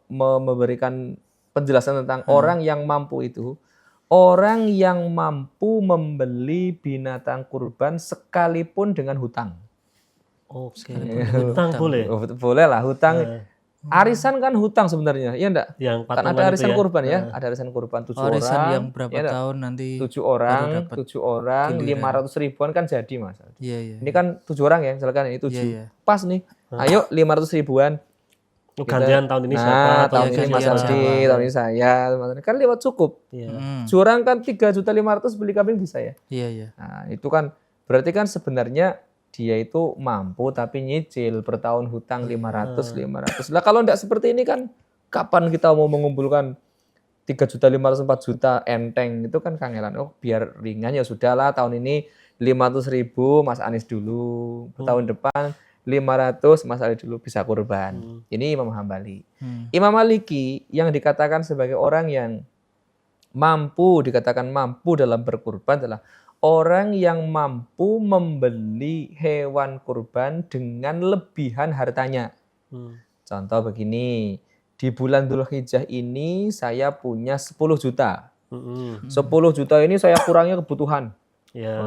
memberikan penjelasan tentang orang yang mampu itu, orang yang mampu membeli binatang kurban sekalipun dengan hutang. Oke. Hutang boleh? Boleh lah, hutang. Arisan kan hutang sebenarnya, iya enggak? Kan ada arisan kurban ya, ada arisan kurban 7 arisan orang. Yang berapa tahun nanti? 7 orang, 500 ribuan kan jadi Mas. Iya. Ini kan 7 orang ya, misalkan ini 7. Pas nih, ayo 500 ribuan. Gantian tahun ini siapa? Nah, tahun ini Mas Aldi, tahun ini saya. Kan lewat cukup. Curang kan 3.500.000 beli kambing bisa ya? Iya. Nah, itu kan berarti kan sebenarnya dia itu mampu tapi nyicil per tahun hutang 500. Lah kalau enggak seperti ini kan kapan kita mau mengumpulkan 3.500.000 4 juta enteng, itu kan kangelan. Oh, biar ringan ya sudahlah, tahun ini 500.000 Mas Anies dulu. Tahun depan 500 Mas Ali dulu bisa kurban. Ini Imam Hambali. Imam Maliki yang dikatakan sebagai orang yang mampu, dikatakan mampu dalam berkurban adalah orang yang mampu membeli hewan kurban dengan lebihan hartanya. Contoh begini, di bulan Dzulhijjah ini saya punya 10 juta. 10 juta ini saya kurangi kebutuhan.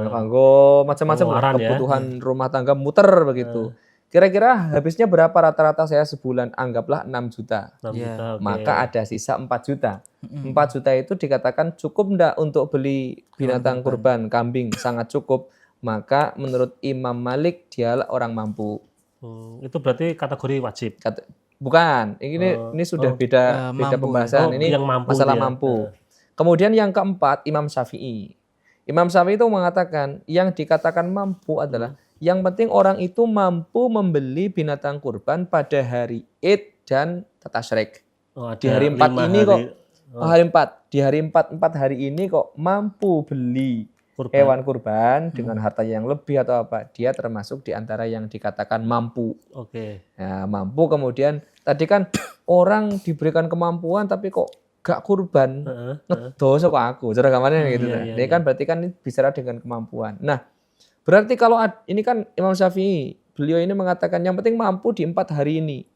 Kanggo macam-macam lah, kebutuhan rumah tangga muter begitu. Kira-kira habisnya berapa rata-rata saya sebulan? Anggaplah 6 juta. 6 juta, okay. Maka ada sisa 4 juta. 4 juta itu dikatakan cukup enggak untuk beli binatang kurban, kambing? Sangat cukup. maka menurut Imam Malik dialah orang mampu. Itu berarti kategori wajib. Bukan, ini sudah beda pembahasan. Ini yang mampu masalah dia. mampu. Kemudian yang keempat, Imam Syafi'i. Imam Syafi'i itu mengatakan yang dikatakan mampu adalah yang penting orang itu mampu membeli binatang kurban pada hari Id dan Tasyrik. Di hari 4 ini kok hari 4, di hari 4 hari ini kok mampu beli hewan kurban dengan harta yang lebih atau apa, dia termasuk di antara yang dikatakan mampu. Oke. Nah, mampu. Kemudian tadi kan orang diberikan kemampuan tapi kok gak kurban, ngedosa kok aku, cara gambarnya gitu. Ini kan berarti kan bicara dengan kemampuan. Nah, berarti kalau ini kan Imam Syafi'i, beliau ini mengatakan yang penting mampu di 4 hari ini.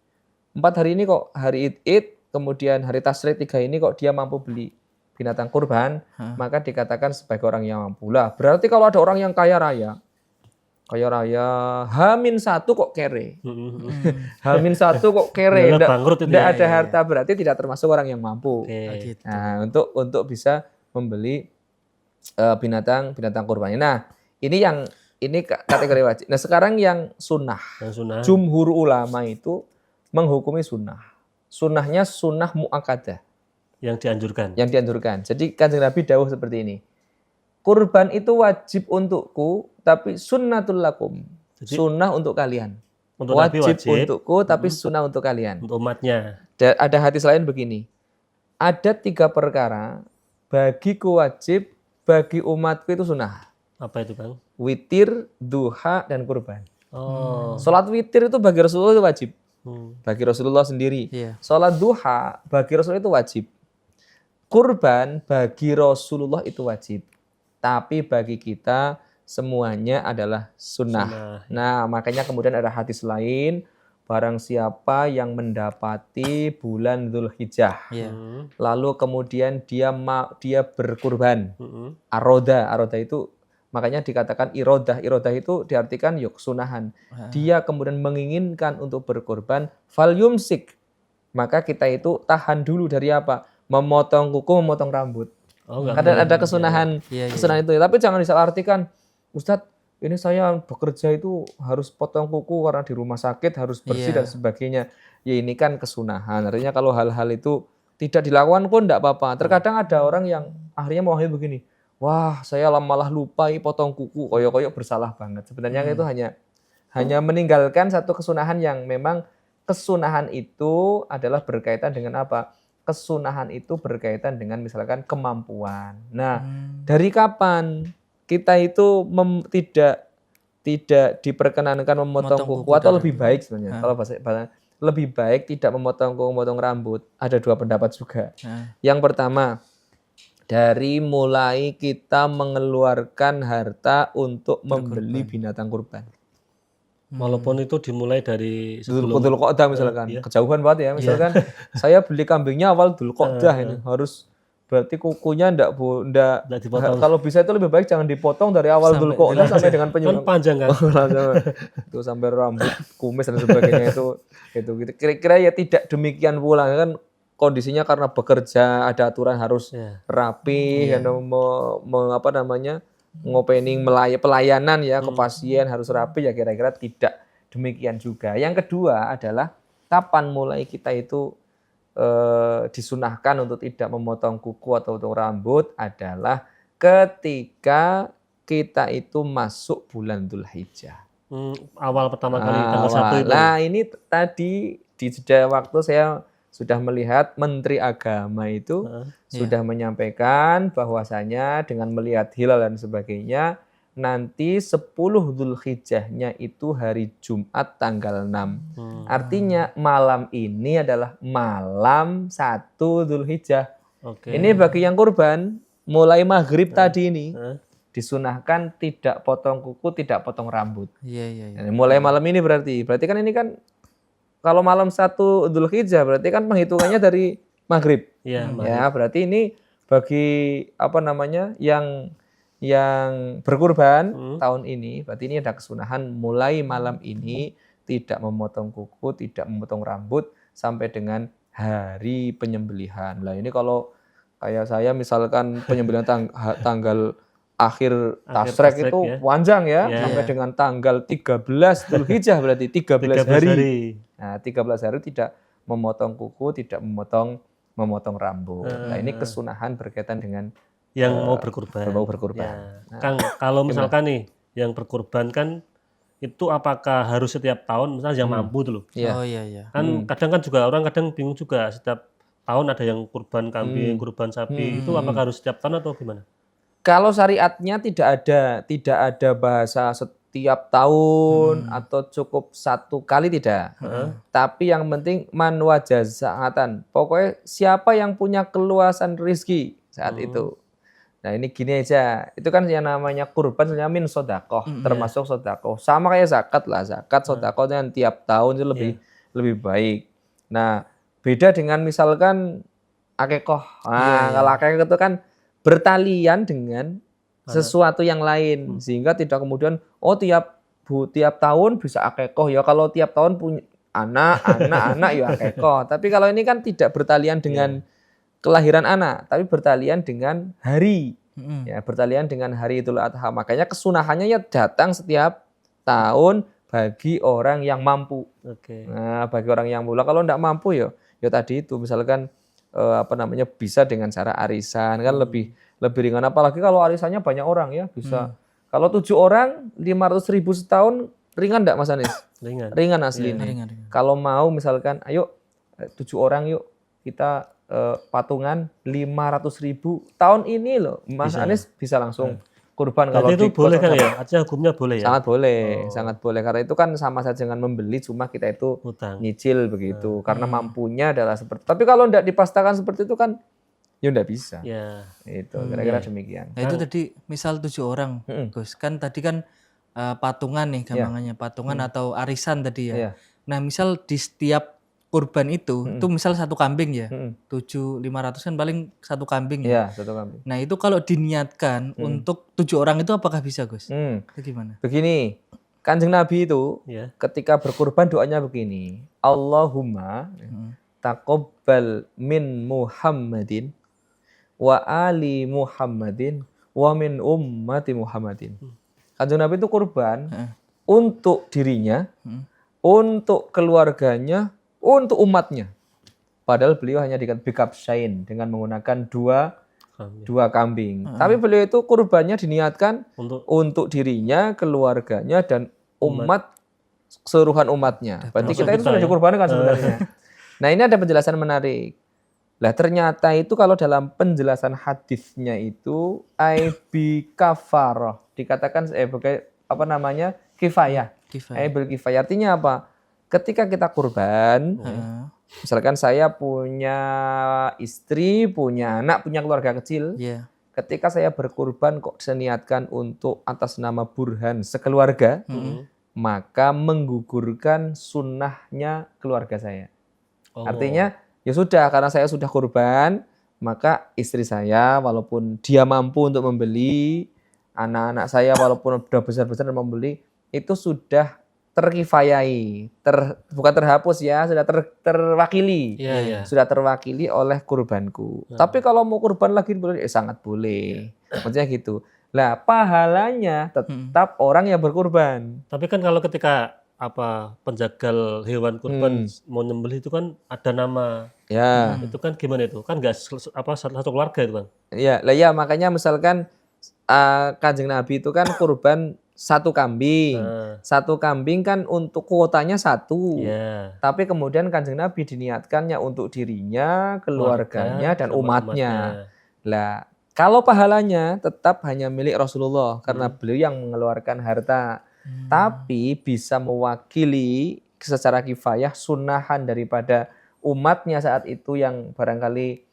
4 hari ini kok hari Id, kemudian hari Tasyrik 3 ini kok dia mampu beli binatang kurban, maka dikatakan sebagai orang yang mampu. Lah, berarti kalau ada orang yang kaya raya, H-1 kok kere. H-1 kok kere, tidak ada harta, berarti tidak termasuk orang yang mampu. Nah, untuk bisa membeli binatang kurban. Nah, ini kategori wajib. Nah, sekarang yang sunnah. Jumhur ulama itu menghukumi sunnah. Sunnahnya sunnah mu'akkadah. Yang dianjurkan. Jadi Kanjeng Nabi dawuh seperti ini. Kurban itu wajib untukku, tapi sunnatul lakum. Jadi, sunnah untuk kalian. Wajib untukku, tapi sunnah untuk kalian. Untuk umatnya. Ada hadis lain begini. Ada 3 perkara, bagiku wajib, bagi umatku itu sunnah. Apa itu, Bang? Witir, duha, dan kurban. Sholat witir itu bagi Rasulullah itu wajib. Bagi Rasulullah sendiri. Sholat duha bagi Rasulullah itu wajib. Kurban bagi Rasulullah itu wajib. Tapi bagi kita semuanya adalah sunnah. Nah, makanya kemudian ada hadis lain, barang siapa yang mendapati bulan Dzulhijjah, lalu kemudian dia berkurban, aroda itu makanya dikatakan irodah itu diartikan sunahan. Dia kemudian menginginkan untuk berkurban, fal yumsik, maka kita itu tahan dulu dari apa? Memotong kuku, memotong rambut. Kadang ada kesunahan itu. Tapi jangan disalahartikan, Ustadz, ini saya bekerja itu harus potong kuku karena di rumah sakit harus bersih dan sebagainya. Ya ini kan kesunahan. Artinya kalau hal-hal itu tidak dilakukan pun tidak apa-apa. Terkadang ada orang yang akhirnya mau begini, wah saya malah lupa potong kuku, koyok-koyok bersalah banget. Sebenarnya itu hanya meninggalkan satu kesunahan yang memang kesunahan itu adalah berkaitan dengan apa? Kesunahan itu berkaitan dengan misalkan kemampuan. Nah, dari kapan kita itu tidak diperkenankan memotong kuku atau lebih baik sebenarnya? Kalau bahasa lebih baik tidak memotong kuku, memotong rambut. Ada 2 pendapat juga. Yang pertama, dari mulai kita mengeluarkan harta untuk membeli binatang kurban. Walaupun itu dimulai dari sebelum Dzulqa'dah misalkan, kejauhan banget ya. Misalkan saya beli kambingnya awal Dzulqa'dah ini harus berarti kukunya enggak dipotong. Kalau bisa itu lebih baik jangan dipotong dari awal Dzulqa'dah sampai dengan penyembelihan. Panjang kan? Itu sampai rambut, kumis dan sebagainya itu. Kira-kira ya tidak demikian pula kan. Kondisinya karena bekerja ada aturan harus rapi, ngopening pelayanan ya ke pasien harus rapi, ya kira-kira tidak demikian juga. Yang kedua adalah kapan mulai kita itu disunahkan untuk tidak memotong kuku atau potong rambut adalah ketika kita itu masuk bulan Dzulhijjah. Awal pertama kali tanggal 1 itu. Nah ini tadi di jeda waktu saya sudah melihat Menteri Agama itu sudah menyampaikan bahwasanya dengan melihat hilal dan sebagainya, nanti 10 Dzulhijjahnya itu hari Jumat tanggal 6. Artinya malam ini adalah malam 1 Dzulhijjah. Ini bagi yang kurban, mulai maghrib tadi ini disunahkan tidak potong kuku, tidak potong rambut. Mulai malam ini berarti kan ini kan kalau malam 1 Dzulhijjah berarti kan penghitungannya dari maghrib. Ya, berarti ini bagi yang berkurban tahun ini, berarti ini ada kesunahan mulai malam ini tidak memotong kuku, tidak memotong rambut sampai dengan hari penyembelihan. Lah ini kalau kayak saya misalkan penyembelihan tanggal akhir tasrek itu ya. panjang ya, sampai dengan tanggal 13 Dzulhijjah berarti 13 hari. Nah, 13 hari tidak memotong kuku, tidak memotong rambut. Nah, ini kesunahan berkaitan dengan yang mau berkurban. Ya. Nah, Kang, kalau misalkan nih yang berkurban kan itu apakah harus setiap tahun misalnya yang mampu tuh loh. Oh iya. Kan kadang kan juga orang kadang bingung juga setiap tahun ada yang kurban kambing, kurban sapi. Itu apakah harus setiap tahun atau gimana? Kalau syariatnya tidak ada bahasa setiap tahun atau cukup satu kali tidak. Tapi yang penting man wajazatan. Pokoknya siapa yang punya keluasan rezeki saat itu. Nah ini gini aja, itu kan yang namanya kurban sebenarnya min sodakoh, termasuk sodakoh. Sama kayak zakat lah, zakat sodakoh yang tiap tahun itu lebih baik. Nah beda dengan misalkan akikoh. Nah kalau akikoh itu kan bertalian dengan sesuatu yang lain, sehingga tidak kemudian tiap tahun bisa akikoh ya, kalau tiap tahun punya anak ya akikoh. Tapi kalau ini kan tidak bertalian dengan kelahiran anak, tapi bertalian dengan hari. Ya, bertalian dengan hari Idul Adha. Makanya kesunahannya ya datang setiap tahun bagi orang yang mampu. Nah, bagi orang yang mampu. Kalau enggak mampu ya tadi itu misalkan bisa dengan cara arisan kan lebih ringan, apalagi kalau arisannya banyak orang ya bisa. Kalau 7 orang 500.000 setahun ringan enggak Mas Anis? Ringan asli ini. Kalau mau misalkan ayo 7 orang yuk kita patungan 500.000 tahun ini loh, Mas Anis bisa langsung kurban. Kalau itu boleh kan ya? Artinya hukumnya boleh ya? Sangat boleh karena itu kan sama saja dengan membeli, cuma kita itu nyicil begitu karena mampunya adalah seperti. Tapi kalau tidak dipastikan seperti itu kan ya tidak bisa. Itu kira-kira demikian. Nah, itu tadi misal 7 orang, Gus. Kan tadi kan patungan nih gampangannya, patungan atau arisan tadi ya. Nah, misal di setiap kurban itu misal 1 kambing ya, 500 kan paling 1 kambing ya. 1 kambing. Nah itu kalau diniatkan untuk 7 orang itu apakah bisa Gus? Itu gimana? Begini, Kanjeng Nabi itu ketika berkurban doanya begini, Allahumma taqabbal min Muhammadin wa ali Muhammadin wa min ummati Muhammadin. Kanjeng Nabi itu kurban untuk dirinya, untuk keluarganya, untuk umatnya. Padahal beliau hanya bikabsain dengan menggunakan dua kambing. Tapi beliau itu kurbannya diniatkan untuk dirinya, keluarganya, dan seluruhan umatnya. Berarti kita itu sudah dikurbankan sebenarnya. Nah ini ada penjelasan menarik. Lah ternyata itu kalau dalam penjelasan hadisnya itu aibi kafaroh dikatakan kifayah. Aibil kifayah artinya apa? Ketika kita kurban, misalkan saya punya istri, punya anak, punya keluarga kecil. Ketika saya berkurban kok seniatkan untuk atas nama Burhan sekeluarga, maka menggugurkan sunnahnya keluarga saya. Artinya ya sudah, karena saya sudah kurban, maka istri saya walaupun dia mampu untuk membeli, anak-anak saya walaupun sudah besar-besar membeli, itu sudah terkifayai, bukan terhapus ya, sudah terwakili, sudah terwakili oleh kurbanku. Tapi kalau mau kurban lagi boleh, sangat boleh, maksudnya gitu. Lah pahalanya tetap orang yang berkurban. Tapi kan kalau ketika penjagal hewan kurban mau nyembelih itu kan ada nama, itu kan gimana itu? Kan nggak satu keluarga itu kan? Ya makanya misalkan Kanjeng Nabi itu kan kurban 1 kambing. 1 kambing kan untuk kuotanya 1. Tapi kemudian Kanjeng Nabi diniatkannya untuk dirinya, keluarganya, dan umatnya. Lah, kalau pahalanya tetap hanya milik Rasulullah karena beliau yang mengeluarkan harta. Tapi bisa mewakili secara kifayah sunnahan daripada umatnya saat itu yang barangkali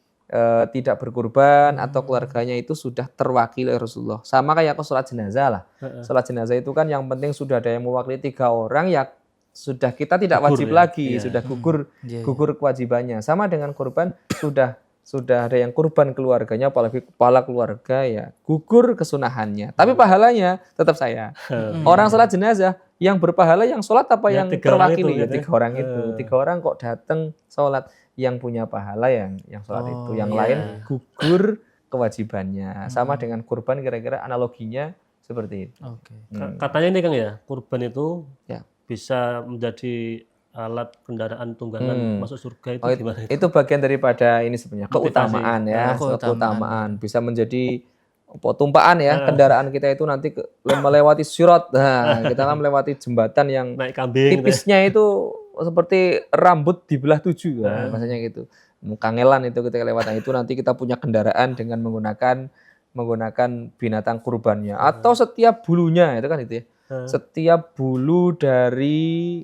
tidak berkurban atau keluarganya itu sudah terwakili oleh Rasulullah. Sama kayak sholat jenazah lah. Sholat jenazah itu kan yang penting sudah ada yang mewakili 3 orang ya sudah, kita tidak wajib lagi, sudah gugur kewajibannya. Sama dengan kurban, sudah ada yang kurban keluarganya, apalagi kepala keluarga ya gugur kesunahannya. Tapi pahalanya tetap saya. Orang sholat jenazah yang berpahala yang sholat apa yang terwakili? 3 orang itu. 3 orang kok datang sholat, yang punya pahala yang sholat itu, yang lain gugur kewajibannya. Sama dengan kurban kira-kira analoginya seperti itu. Oke. Katanya ini Kang ya, kurban itu Ya. bisa menjadi alat kendaraan tunggangan masuk surga itu gimana itu? Itu bagian daripada ini sebenarnya Motivasi. keutamaan ya, keutamaan. keutamaan. Bisa menjadi tumpaan ya, kendaraan kita itu nanti melewati sirat. Nah, kita kan melewati jembatan yang Naik kambing. tipisnya itu seperti rambut dibelah 7 ya, maksudnya gitu. Kangelan itu ketika lewatan itu nanti kita punya kendaraan dengan menggunakan binatang kurbannya atau setiap bulunya itu kan itu ya. Setiap bulu dari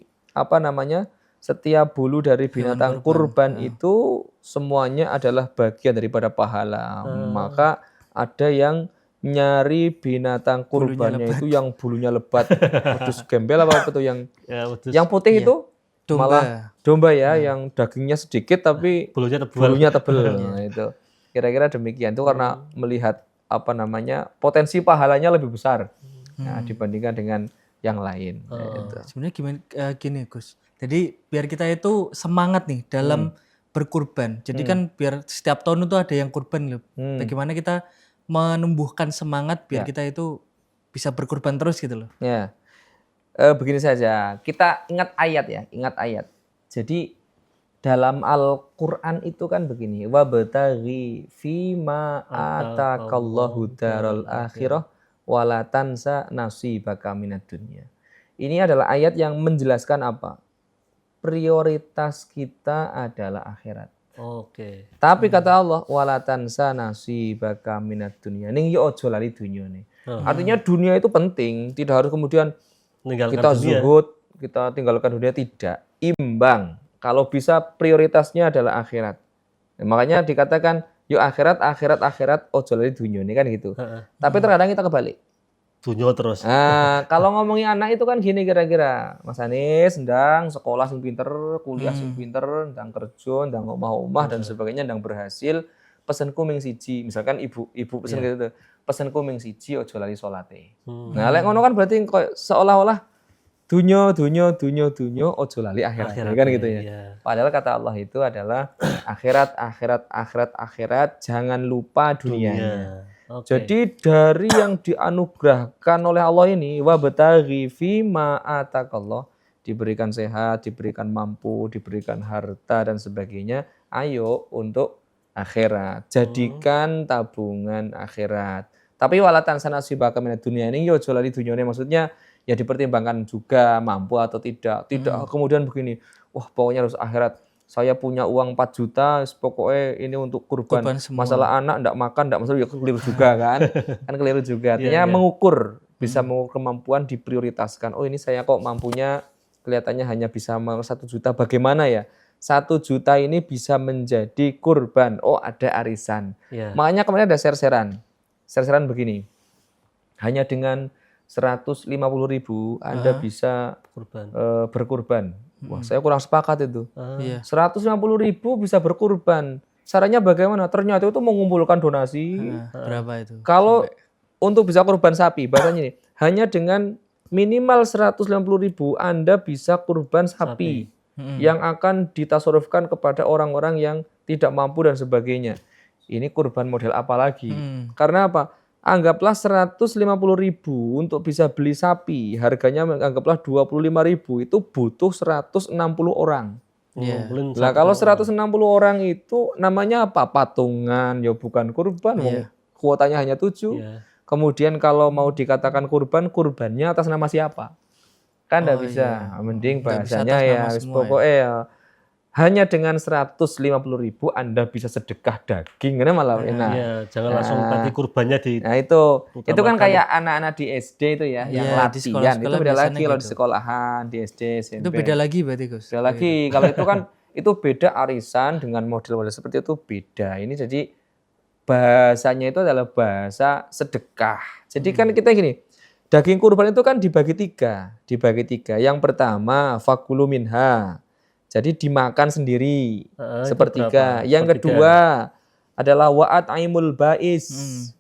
setiap bulu dari binatang kurban itu semuanya adalah bagian daripada pahala. Maka ada yang nyari binatang kurbannya itu yang bulunya lebat, wedus gembel apa itu yang putih itu malah domba ya, yang dagingnya sedikit tapi bulunya tebal. Nah, itu kira-kira demikian itu karena melihat potensi pahalanya lebih besar dibandingkan dengan yang lain. Gitu. Sebenarnya gini Gus. Jadi biar kita itu semangat nih dalam berkurban. Jadi kan biar setiap tahun itu ada yang kurban loh. Bagaimana kita menumbuhkan semangat biar kita itu bisa berkurban terus gitu loh. Ya. Begini saja, kita ingat ayat. Jadi dalam Al-Qur'an itu kan begini, wabtaghi fima atakallahu daral akhirah wala tansa nasibaka minad dunya. Ini adalah ayat yang menjelaskan apa? Prioritas kita adalah akhirat. Oke. Tapi kata Allah, wala tansa nasibaka minad dunya. Ning yo aja lali dunya nih. Artinya dunia itu penting, tidak harus kemudian kita zuhud, kita tinggalkan dunia, tidak. Imbang. Kalau bisa prioritasnya adalah akhirat. Nah, makanya dikatakan yuk akhirat ojo lali dunia ini kan gitu. Tapi terkadang kita kebalik. Dunia terus. Nah, kalau ngomongin anak itu kan gini kira-kira. Mas Anies ndang sekolah sing pinter, kuliah sing pinter, ndang kerja, ndang omah-omah dan sebagainya, ndang berhasil. Pesenku ming siji, misalkan ibu pesen gitu. Pesenku ming siji ojo lali salate. Nah, lek ngono kan berarti seolah-olah dunya ojo lali akhirat kan gitu ya. Padahal kata Allah itu adalah akhirat jangan lupa dunianya. Jadi dari yang dianugerahkan oleh Allah ini wabtaghi fima atakallah, diberikan sehat, diberikan mampu, diberikan harta dan sebagainya, ayo untuk akhirat. Jadikan tabungan akhirat. Tapi walatan sanasibaka minad dunya ini yo ojo lali dunyane, maksudnya ya dipertimbangkan juga mampu atau tidak. Tidak kemudian begini, wah pokoknya harus akhirat. Saya punya uang 4 juta, pokoknya ini untuk kurban masalah anak enggak makan, enggak masalah, ya keliru juga kan. Kan keliru juga. Artinya mengukur, bisa mengukur kemampuan, diprioritaskan. Oh ini saya kok mampunya kelihatannya hanya bisa 1 juta, bagaimana ya? 1 juta ini bisa menjadi kurban. Oh ada arisan. Makanya kemarin ada share-sharean begini. Hanya dengan 150.000 Anda bisa berkurban. Wah, saya kurang sepakat itu. 150.000 bisa berkurban. Caranya bagaimana? Ternyata itu mengumpulkan donasi. Berapa itu? Kalau untuk bisa kurban sapi, bahasanya ini, hanya dengan minimal 150.000 Anda bisa kurban sapi yang akan ditasarufkan kepada orang-orang yang tidak mampu dan sebagainya. Ini kurban model apa lagi? Karena apa? Anggaplah 150.000 untuk bisa beli sapi, harganya anggaplah 25.000, itu butuh 160 orang. Nah kalau 160 orang itu namanya apa? Patungan, ya bukan kurban, kuotanya hanya 7. Kemudian kalau mau dikatakan kurban, kurbannya atas nama siapa? Kan enggak bisa. Mending bahasanya ya pokoknya ya. Hanya dengan 150.000 Anda bisa sedekah daging, ini malah enak. Iya, jangan langsung tadi kurbannya di. Nah itu kan kayak anak-anak di SD itu ya, yang latihan. Itu beda lagi kalau di sekolahan, di SD, SMP. Itu beda lagi berarti Gus. Beda lagi. Kalau itu kan itu beda arisan dengan model-model seperti itu beda. Ini jadi bahasanya itu adalah bahasa sedekah. Jadi kan kita gini, daging kurban itu kan dibagi tiga. Yang pertama fakulu minha. Jadi dimakan sendiri sepertiga. Yang kedua adalah wa'at aimul ba'is,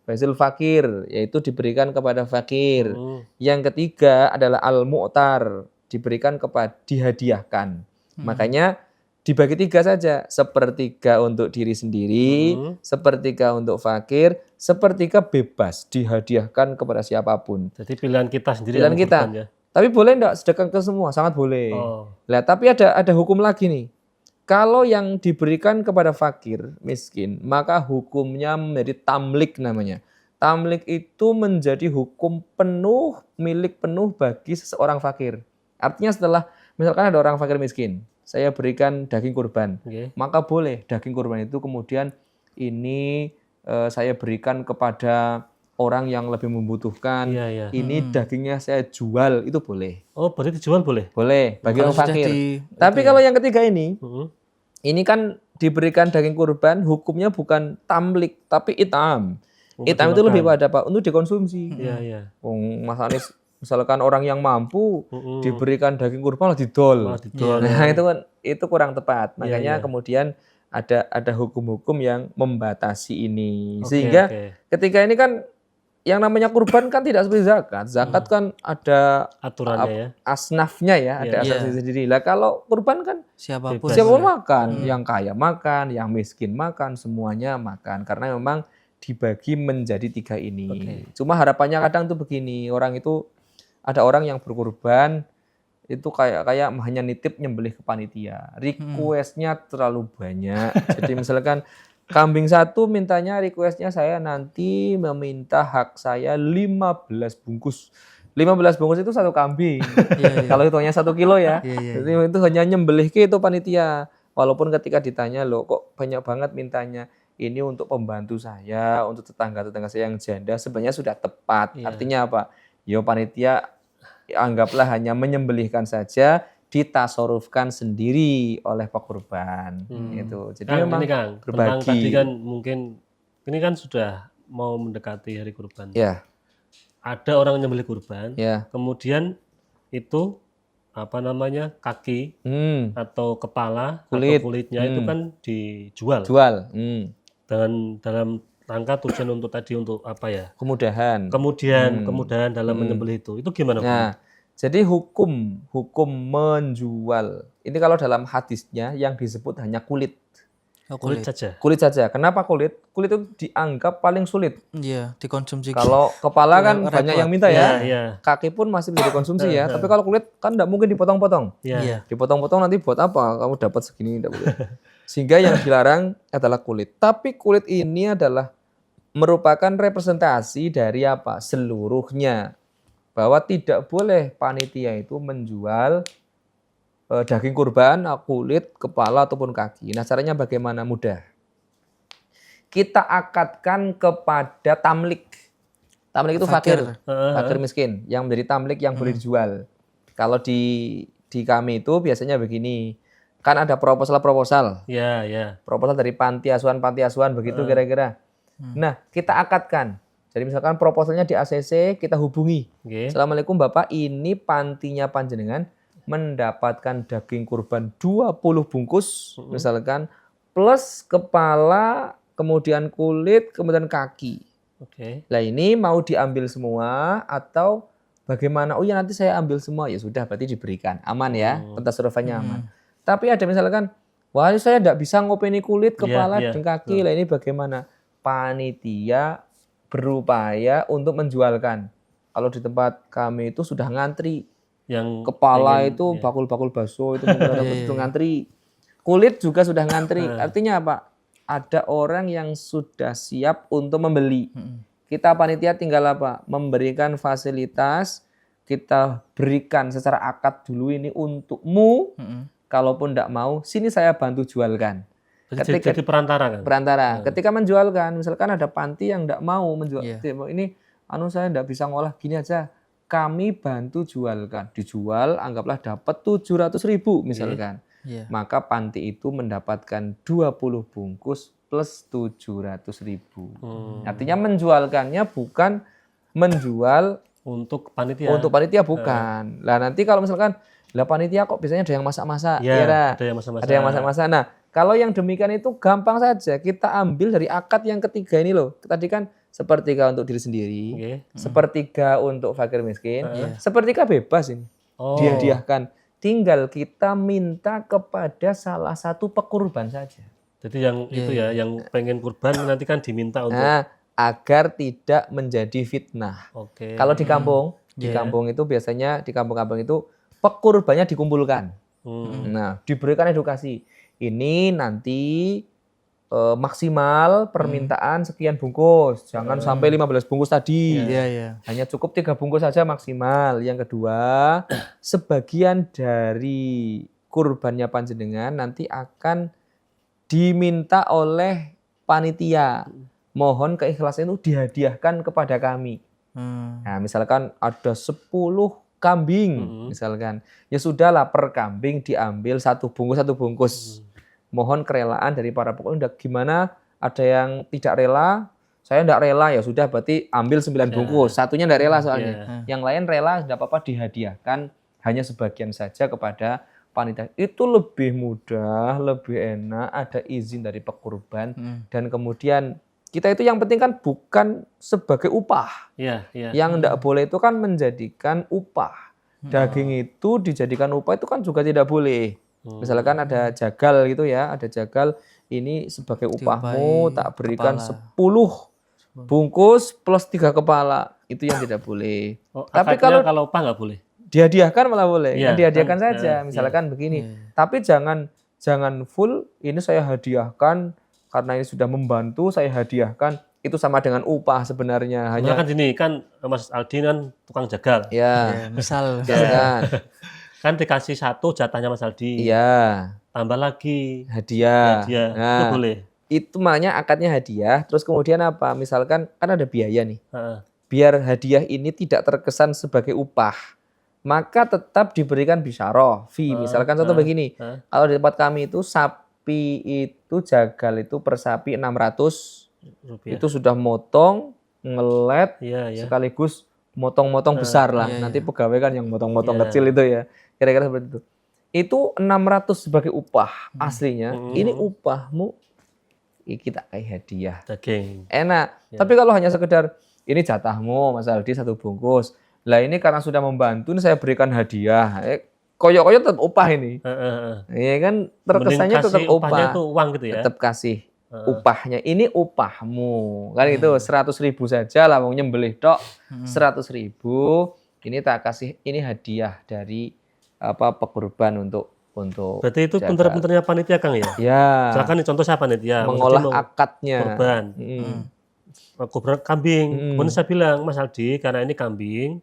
baisul fakir, yaitu diberikan kepada fakir. Yang ketiga adalah al-mu'tar, diberikan kepada dihadiahkan. Makanya dibagi 3 saja. Sepertiga untuk diri sendiri, sepertiga untuk fakir, sepertiga bebas dihadiahkan kepada siapapun. Jadi pilihan kita sendiri Pilihan yang kita. menentukan ya. Tapi boleh enggak sedekah ke semua? Sangat boleh. Lah, tapi ada hukum lagi nih. Kalau yang diberikan kepada fakir, miskin, maka hukumnya menjadi tamlik namanya. Tamlik itu menjadi hukum penuh, milik penuh bagi seseorang fakir. Artinya setelah misalkan ada orang fakir miskin, saya berikan daging kurban, maka boleh daging kurban itu kemudian ini saya berikan kepada orang yang lebih membutuhkan. Ini dagingnya saya jual, itu boleh. Oh, berarti dijual boleh? Boleh, bagi orang fakir. Tapi kalau yang ketiga ini kan diberikan daging kurban, hukumnya bukan tamlik, tapi itam. Itam itu lebih pada apa? Untuk dikonsumsi. Masalahnya misalkan orang yang mampu diberikan daging kurban malah didol. Nah, itu kurang tepat. Makanya kemudian ada hukum-hukum yang membatasi ini. Sehingga ketika ini kan yang namanya kurban kan tidak seperti zakat. Zakat kan ada aturannya asnafnya ya, ada asasnya sendiri. Lah kalau kurban kan siapapun makan, yang kaya makan, yang miskin makan, semuanya makan. Karena memang dibagi menjadi 3 ini. Cuma harapannya kadang tuh begini, ada orang yang berkurban itu kayak hanya nitip nyembelih ke panitia. Requestnya terlalu banyak. Jadi misalkan kambing 1 mintanya requestnya saya nanti meminta hak saya 15 bungkus. 15 bungkus itu 1 kambing. Kalau hitungnya 1 kilo ya. Jadi itu hanya nyembelih ke itu panitia. Walaupun ketika ditanya loh kok banyak banget mintanya. Ini untuk pembantu saya, untuk tetangga-tetangga saya yang janda sebenarnya sudah tepat. Artinya apa? Ya panitia anggaplah hanya menyembelihkan saja, ditasorufkan sendiri oleh pekurban. Gitu. Jadi memang ini Kang, berbagi. Tadi kan mungkin ini kan sudah mau mendekati hari kurban. Ada orang yang nyembelih kurban, kemudian itu kaki atau kepala atau kulitnya itu kan dijual. Dengan dalam rangka tujuan untuk apa ya? Kemudahan dalam menyembelih itu gimana? Nah, jadi hukum menjual ini kalau dalam hadisnya yang disebut hanya kulit. Kulit saja. Kulit saja. Kenapa kulit? Kulit itu dianggap paling sulit. Iya, dikonsumsi. Kalau kepala kan banyak yang minta ya. Iya. Kaki pun masih bisa dikonsumsi ya. Tapi kalau kulit kan tidak mungkin dipotong-potong. Iya. Dipotong-potong nanti buat apa? Kamu dapat segini, tidak boleh. Sehingga yang dilarang adalah kulit. Tapi kulit ini adalah merupakan representasi dari apa? Seluruhnya. Bahwa tidak boleh panitia itu menjual daging kurban, kulit, kepala ataupun kaki. Nah, caranya bagaimana? Mudah. Kita akadkan kepada tamlik. Tamlik itu fakir miskin yang menjadi tamlik yang boleh dijual. Kalau di kami itu biasanya begini. Kan ada proposal. Proposal dari panti asuhan begitu kira-kira. Nah, kita akadkan. Jadi misalkan proposalnya di ACC, kita hubungi. Assalamualaikum Bapak, ini pantinya panjenengan mendapatkan daging kurban 20 bungkus misalkan plus kepala, kemudian kulit, kemudian kaki. Nah ini mau diambil semua atau bagaimana? Oh ya nanti saya ambil semua. Ya sudah berarti diberikan. Aman ya, pentasrufannya aman. Tapi ada misalkan, wah saya tidak bisa ngopeni kulit, kepala, dan kaki. Lah ini bagaimana? Panitia berupaya untuk menjualkan. Kalau di tempat kami itu sudah ngantri. Yang kepala itu bakul-bakul bakso itu itu ngantri. Kulit juga sudah ngantri. Artinya apa? Ada orang yang sudah siap untuk membeli. Kita panitia tinggal apa? Memberikan fasilitas, kita berikan secara akad dulu ini untukmu. Kalaupun tidak mau, sini saya bantu jualkan. Jadi perantara kan? Perantara. Ketika menjualkan, misalkan ada panti yang tidak mau menjual. Ini saya tidak bisa ngolah, gini aja. Kami bantu jualkan. Dijual, anggaplah dapat 700.000 misalkan. Maka panti itu mendapatkan 20 bungkus plus 700.000. Artinya menjualkannya bukan menjual untuk panitia. Untuk panitia bukan. Lah nanti kalau misalkan, lah panitia kok biasanya ada yang masak-masak. Ada yang masak-masak. Ada yang masak-masak. Nah, kalau yang demikian itu gampang saja. Kita ambil dari akad yang ketiga ini loh. Tadi kan sepertiga untuk diri sendiri, sepertiga untuk fakir miskin, sepertiga bebas ini. Dihadiahkan. tinggal kita minta kepada salah satu pekurban saja. Jadi yang itu ya, yang pengen kurban nanti kan diminta untuk agar tidak menjadi fitnah. Oke. Kalau di kampung itu biasanya di kampung-kampung itu pekurbannya dikumpulkan. Nah, diberikan edukasi. Ini nanti maksimal permintaan sekian bungkus, jangan sampai 15 bungkus tadi. Hanya cukup 3 bungkus saja maksimal. Yang kedua, sebagian dari kurbannya panjenengan nanti akan diminta oleh panitia. Mohon keikhlasan itu dihadiahkan kepada kami. Nah, misalkan ada 10 kambing, misalkan. Ya sudahlah, per kambing diambil 1 bungkus. Mohon kerelaan dari para pokoknya. Gimana? Ada yang tidak rela? Saya tidak rela, ya sudah berarti ambil 9 bungkus. Satunya tidak rela soalnya. Yang lain rela, tidak apa-apa dihadiahkan hanya sebagian saja kepada panitia. Itu lebih mudah, lebih enak, ada izin dari pekurban. Dan kemudian kita itu yang penting kan bukan sebagai upah. Yang tidak boleh itu kan menjadikan upah. Daging itu dijadikan upah itu kan juga tidak boleh. Misalkan ada jagal gitu ya, ada jagal ini sebagai upahmu tak berikan 10 bungkus plus 3 kepala, itu yang tidak boleh. Tapi kalau upah nggak boleh. Dihadiahkan malah boleh, kan dihadiahkan saja. Misalkan begini, tapi jangan full ini saya hadiahkan karena ini sudah membantu saya hadiahkan, itu sama dengan upah sebenarnya. Hanya kan gini kan Mas Aldi kan tukang jagal. Misal. Kan dikasih 1 jatahnya Mas Aldi. Tambah lagi hadiah. Nah, itu boleh. Itu makanya akadnya hadiah. Terus kemudian apa? Misalkan kan ada biaya nih. Biar hadiah ini tidak terkesan sebagai upah, maka tetap diberikan bisyarah, fee. Misalkan contoh begini. Kalau di tempat kami itu sapi itu jagal itu per sapi 600 rupiah. Itu sudah motong, ngelet, sekaligus motong-motong besar lah. Nanti pegawai kan yang motong-motong kecil itu ya. Kira-kira seperti itu. Itu 600 sebagai upah aslinya. Ini upahmu, kita kayak hadiah. Daging. Enak. Tapi kalau hanya sekedar ini jatahmu Mas Aldi 1 bungkus. Lah ini karena sudah membantu ini saya berikan hadiah. Koyok-koyok tetap upah ini. Iya kan terkesannya tetap upah. Itu uang gitu ya. Tetap kasih upahnya. Ini upahmu. Kan itu 100.000 saja lah mau nyembelih tok. 100.000 ini tak kasih, ini hadiah dari pekurban untuk berarti itu pinter-pinternya panitia Kang ya? Misalkan contoh saya panitia mengolah akadnya kurban. Kurban kambing. Kemudian saya bilang, Mas Aldi, karena ini kambing,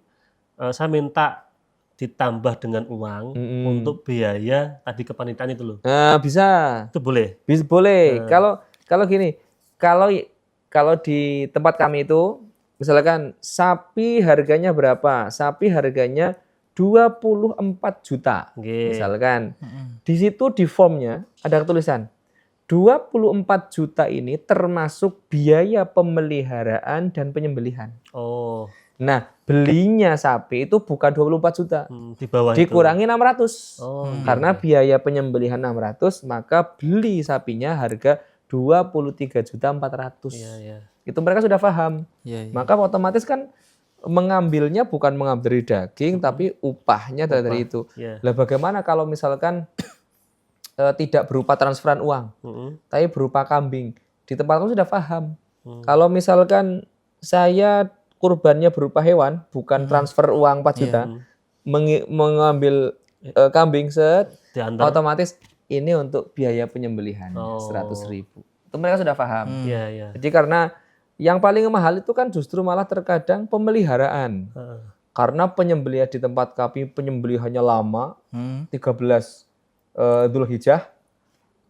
saya minta ditambah dengan uang untuk biaya tadi kepanitiaan itu loh. Bisa. Itu boleh? Bisa, boleh. Kalau gini, kalau di tempat kami itu, misalkan sapi harganya berapa? Sapi harganya 24 juta. Misalkan. Di situ di formnya ada tulisan 24 juta ini termasuk biaya pemeliharaan dan penyembelihan. Nah, belinya sapi itu bukan 24 juta. Di bawah dikurangi itu. 600. Karena biaya penyembelihan 600, maka beli sapinya harga 23.400.000. Itu mereka sudah paham. Maka otomatis kan mengambilnya bukan mengambil dari daging, tapi upahnya dari itu. Lah bagaimana kalau misalkan tidak berupa transferan uang, tapi berupa kambing? Di tempatku sudah paham. Kalau misalkan saya kurbannya berupa hewan, bukan transfer uang 4 juta, mengambil kambing otomatis ini untuk biaya penyembelihan 100.000. Itu mereka sudah paham. Jadi karena yang paling mahal itu kan justru malah terkadang pemeliharaan. Karena penyembelihan di tempat kami penyembelihannya lama, 13 Dzulhijjah,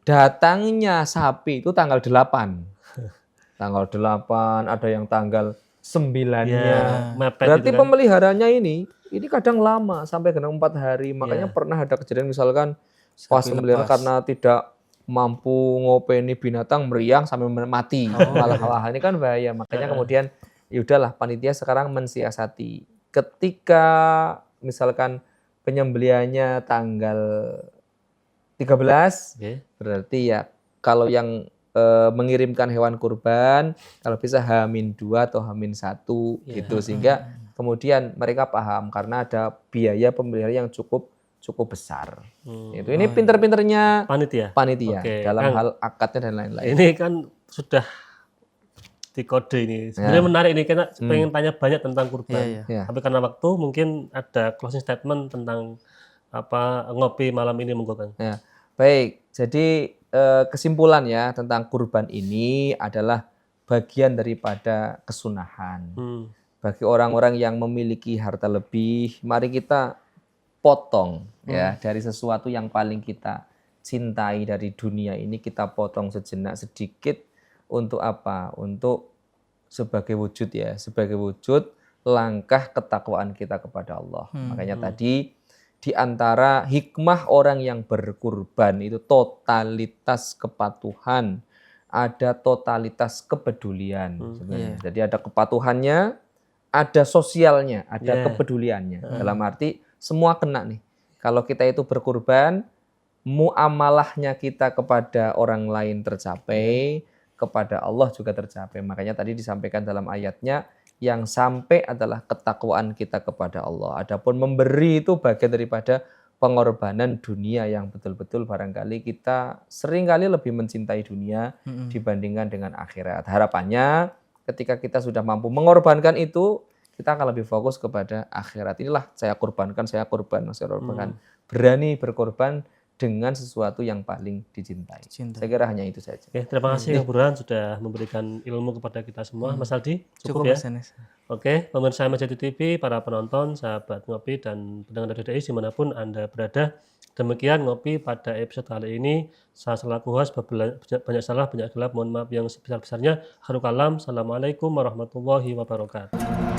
datangnya sapi itu tanggal 8. Tanggal 8, ada yang tanggal 9-nya. Berarti kan pemeliharaannya ini kadang lama, sampai kadang 4 hari. Makanya pernah ada kejadian misalkan pas pemeliharaan karena tidak mampu ngopeni binatang meriang sampai mati. Malah ini kan bahaya. Makanya kemudian ya udahlah, panitia sekarang mensiasati. Ketika misalkan penyembelihannya tanggal 13, berarti ya kalau yang mengirimkan hewan kurban kalau bisa H-2 atau H-1 gitu, sehingga kemudian mereka paham karena ada biaya pemeliharaan yang cukup cukup besar. Ini pinter-pinternya panitia Oke, dalam hal akadnya dan lain-lain. Ini kan sudah dikode ini. Sebenarnya menarik ini karena pengen tanya banyak tentang kurban. Tapi karena waktu mungkin ada closing statement tentang ngopi malam ini monggo Kang. Ya. Baik, jadi kesimpulan ya tentang kurban ini adalah bagian daripada kesunahan. Bagi orang-orang yang memiliki harta lebih, mari kita potong ya dari sesuatu yang paling kita cintai dari dunia ini, kita potong sejenak sedikit. Untuk apa? Untuk sebagai wujud ya, sebagai wujud langkah ketakwaan kita kepada Allah. Makanya tadi di antara hikmah orang yang berkurban itu totalitas kepatuhan, ada totalitas kepedulian sebenarnya. Jadi ada kepatuhannya, ada sosialnya, ada kepeduliannya. Dalam arti semua kena nih. Kalau kita itu berkurban, muamalahnya kita kepada orang lain tercapai, kepada Allah juga tercapai. Makanya tadi disampaikan dalam ayatnya, yang sampai adalah ketakwaan kita kepada Allah. Adapun memberi itu bagian daripada pengorbanan dunia yang betul-betul barangkali kita seringkali lebih mencintai dunia dibandingkan dengan akhirat. Harapannya ketika kita sudah mampu mengorbankan itu, kita akan lebih fokus kepada akhirat. Inilah saya korbankan. Berani berkorban dengan sesuatu yang paling dicintai. Saya kira hanya itu saja. Oke, terima kasih Kang Burhan sudah memberikan ilmu kepada kita semua. Mas Aldi, cukup ya? Oke, pemirsa MJT TV, para penonton, sahabat ngopi dan pendengar Radio DAI dimanapun Anda berada. Demikian ngopi pada episode kali ini. Saya selaku host banyak salah, banyak gelap. Mohon maaf yang sebesar-besarnya. Akhiru kalam. Assalamualaikum warahmatullahi wabarakatuh.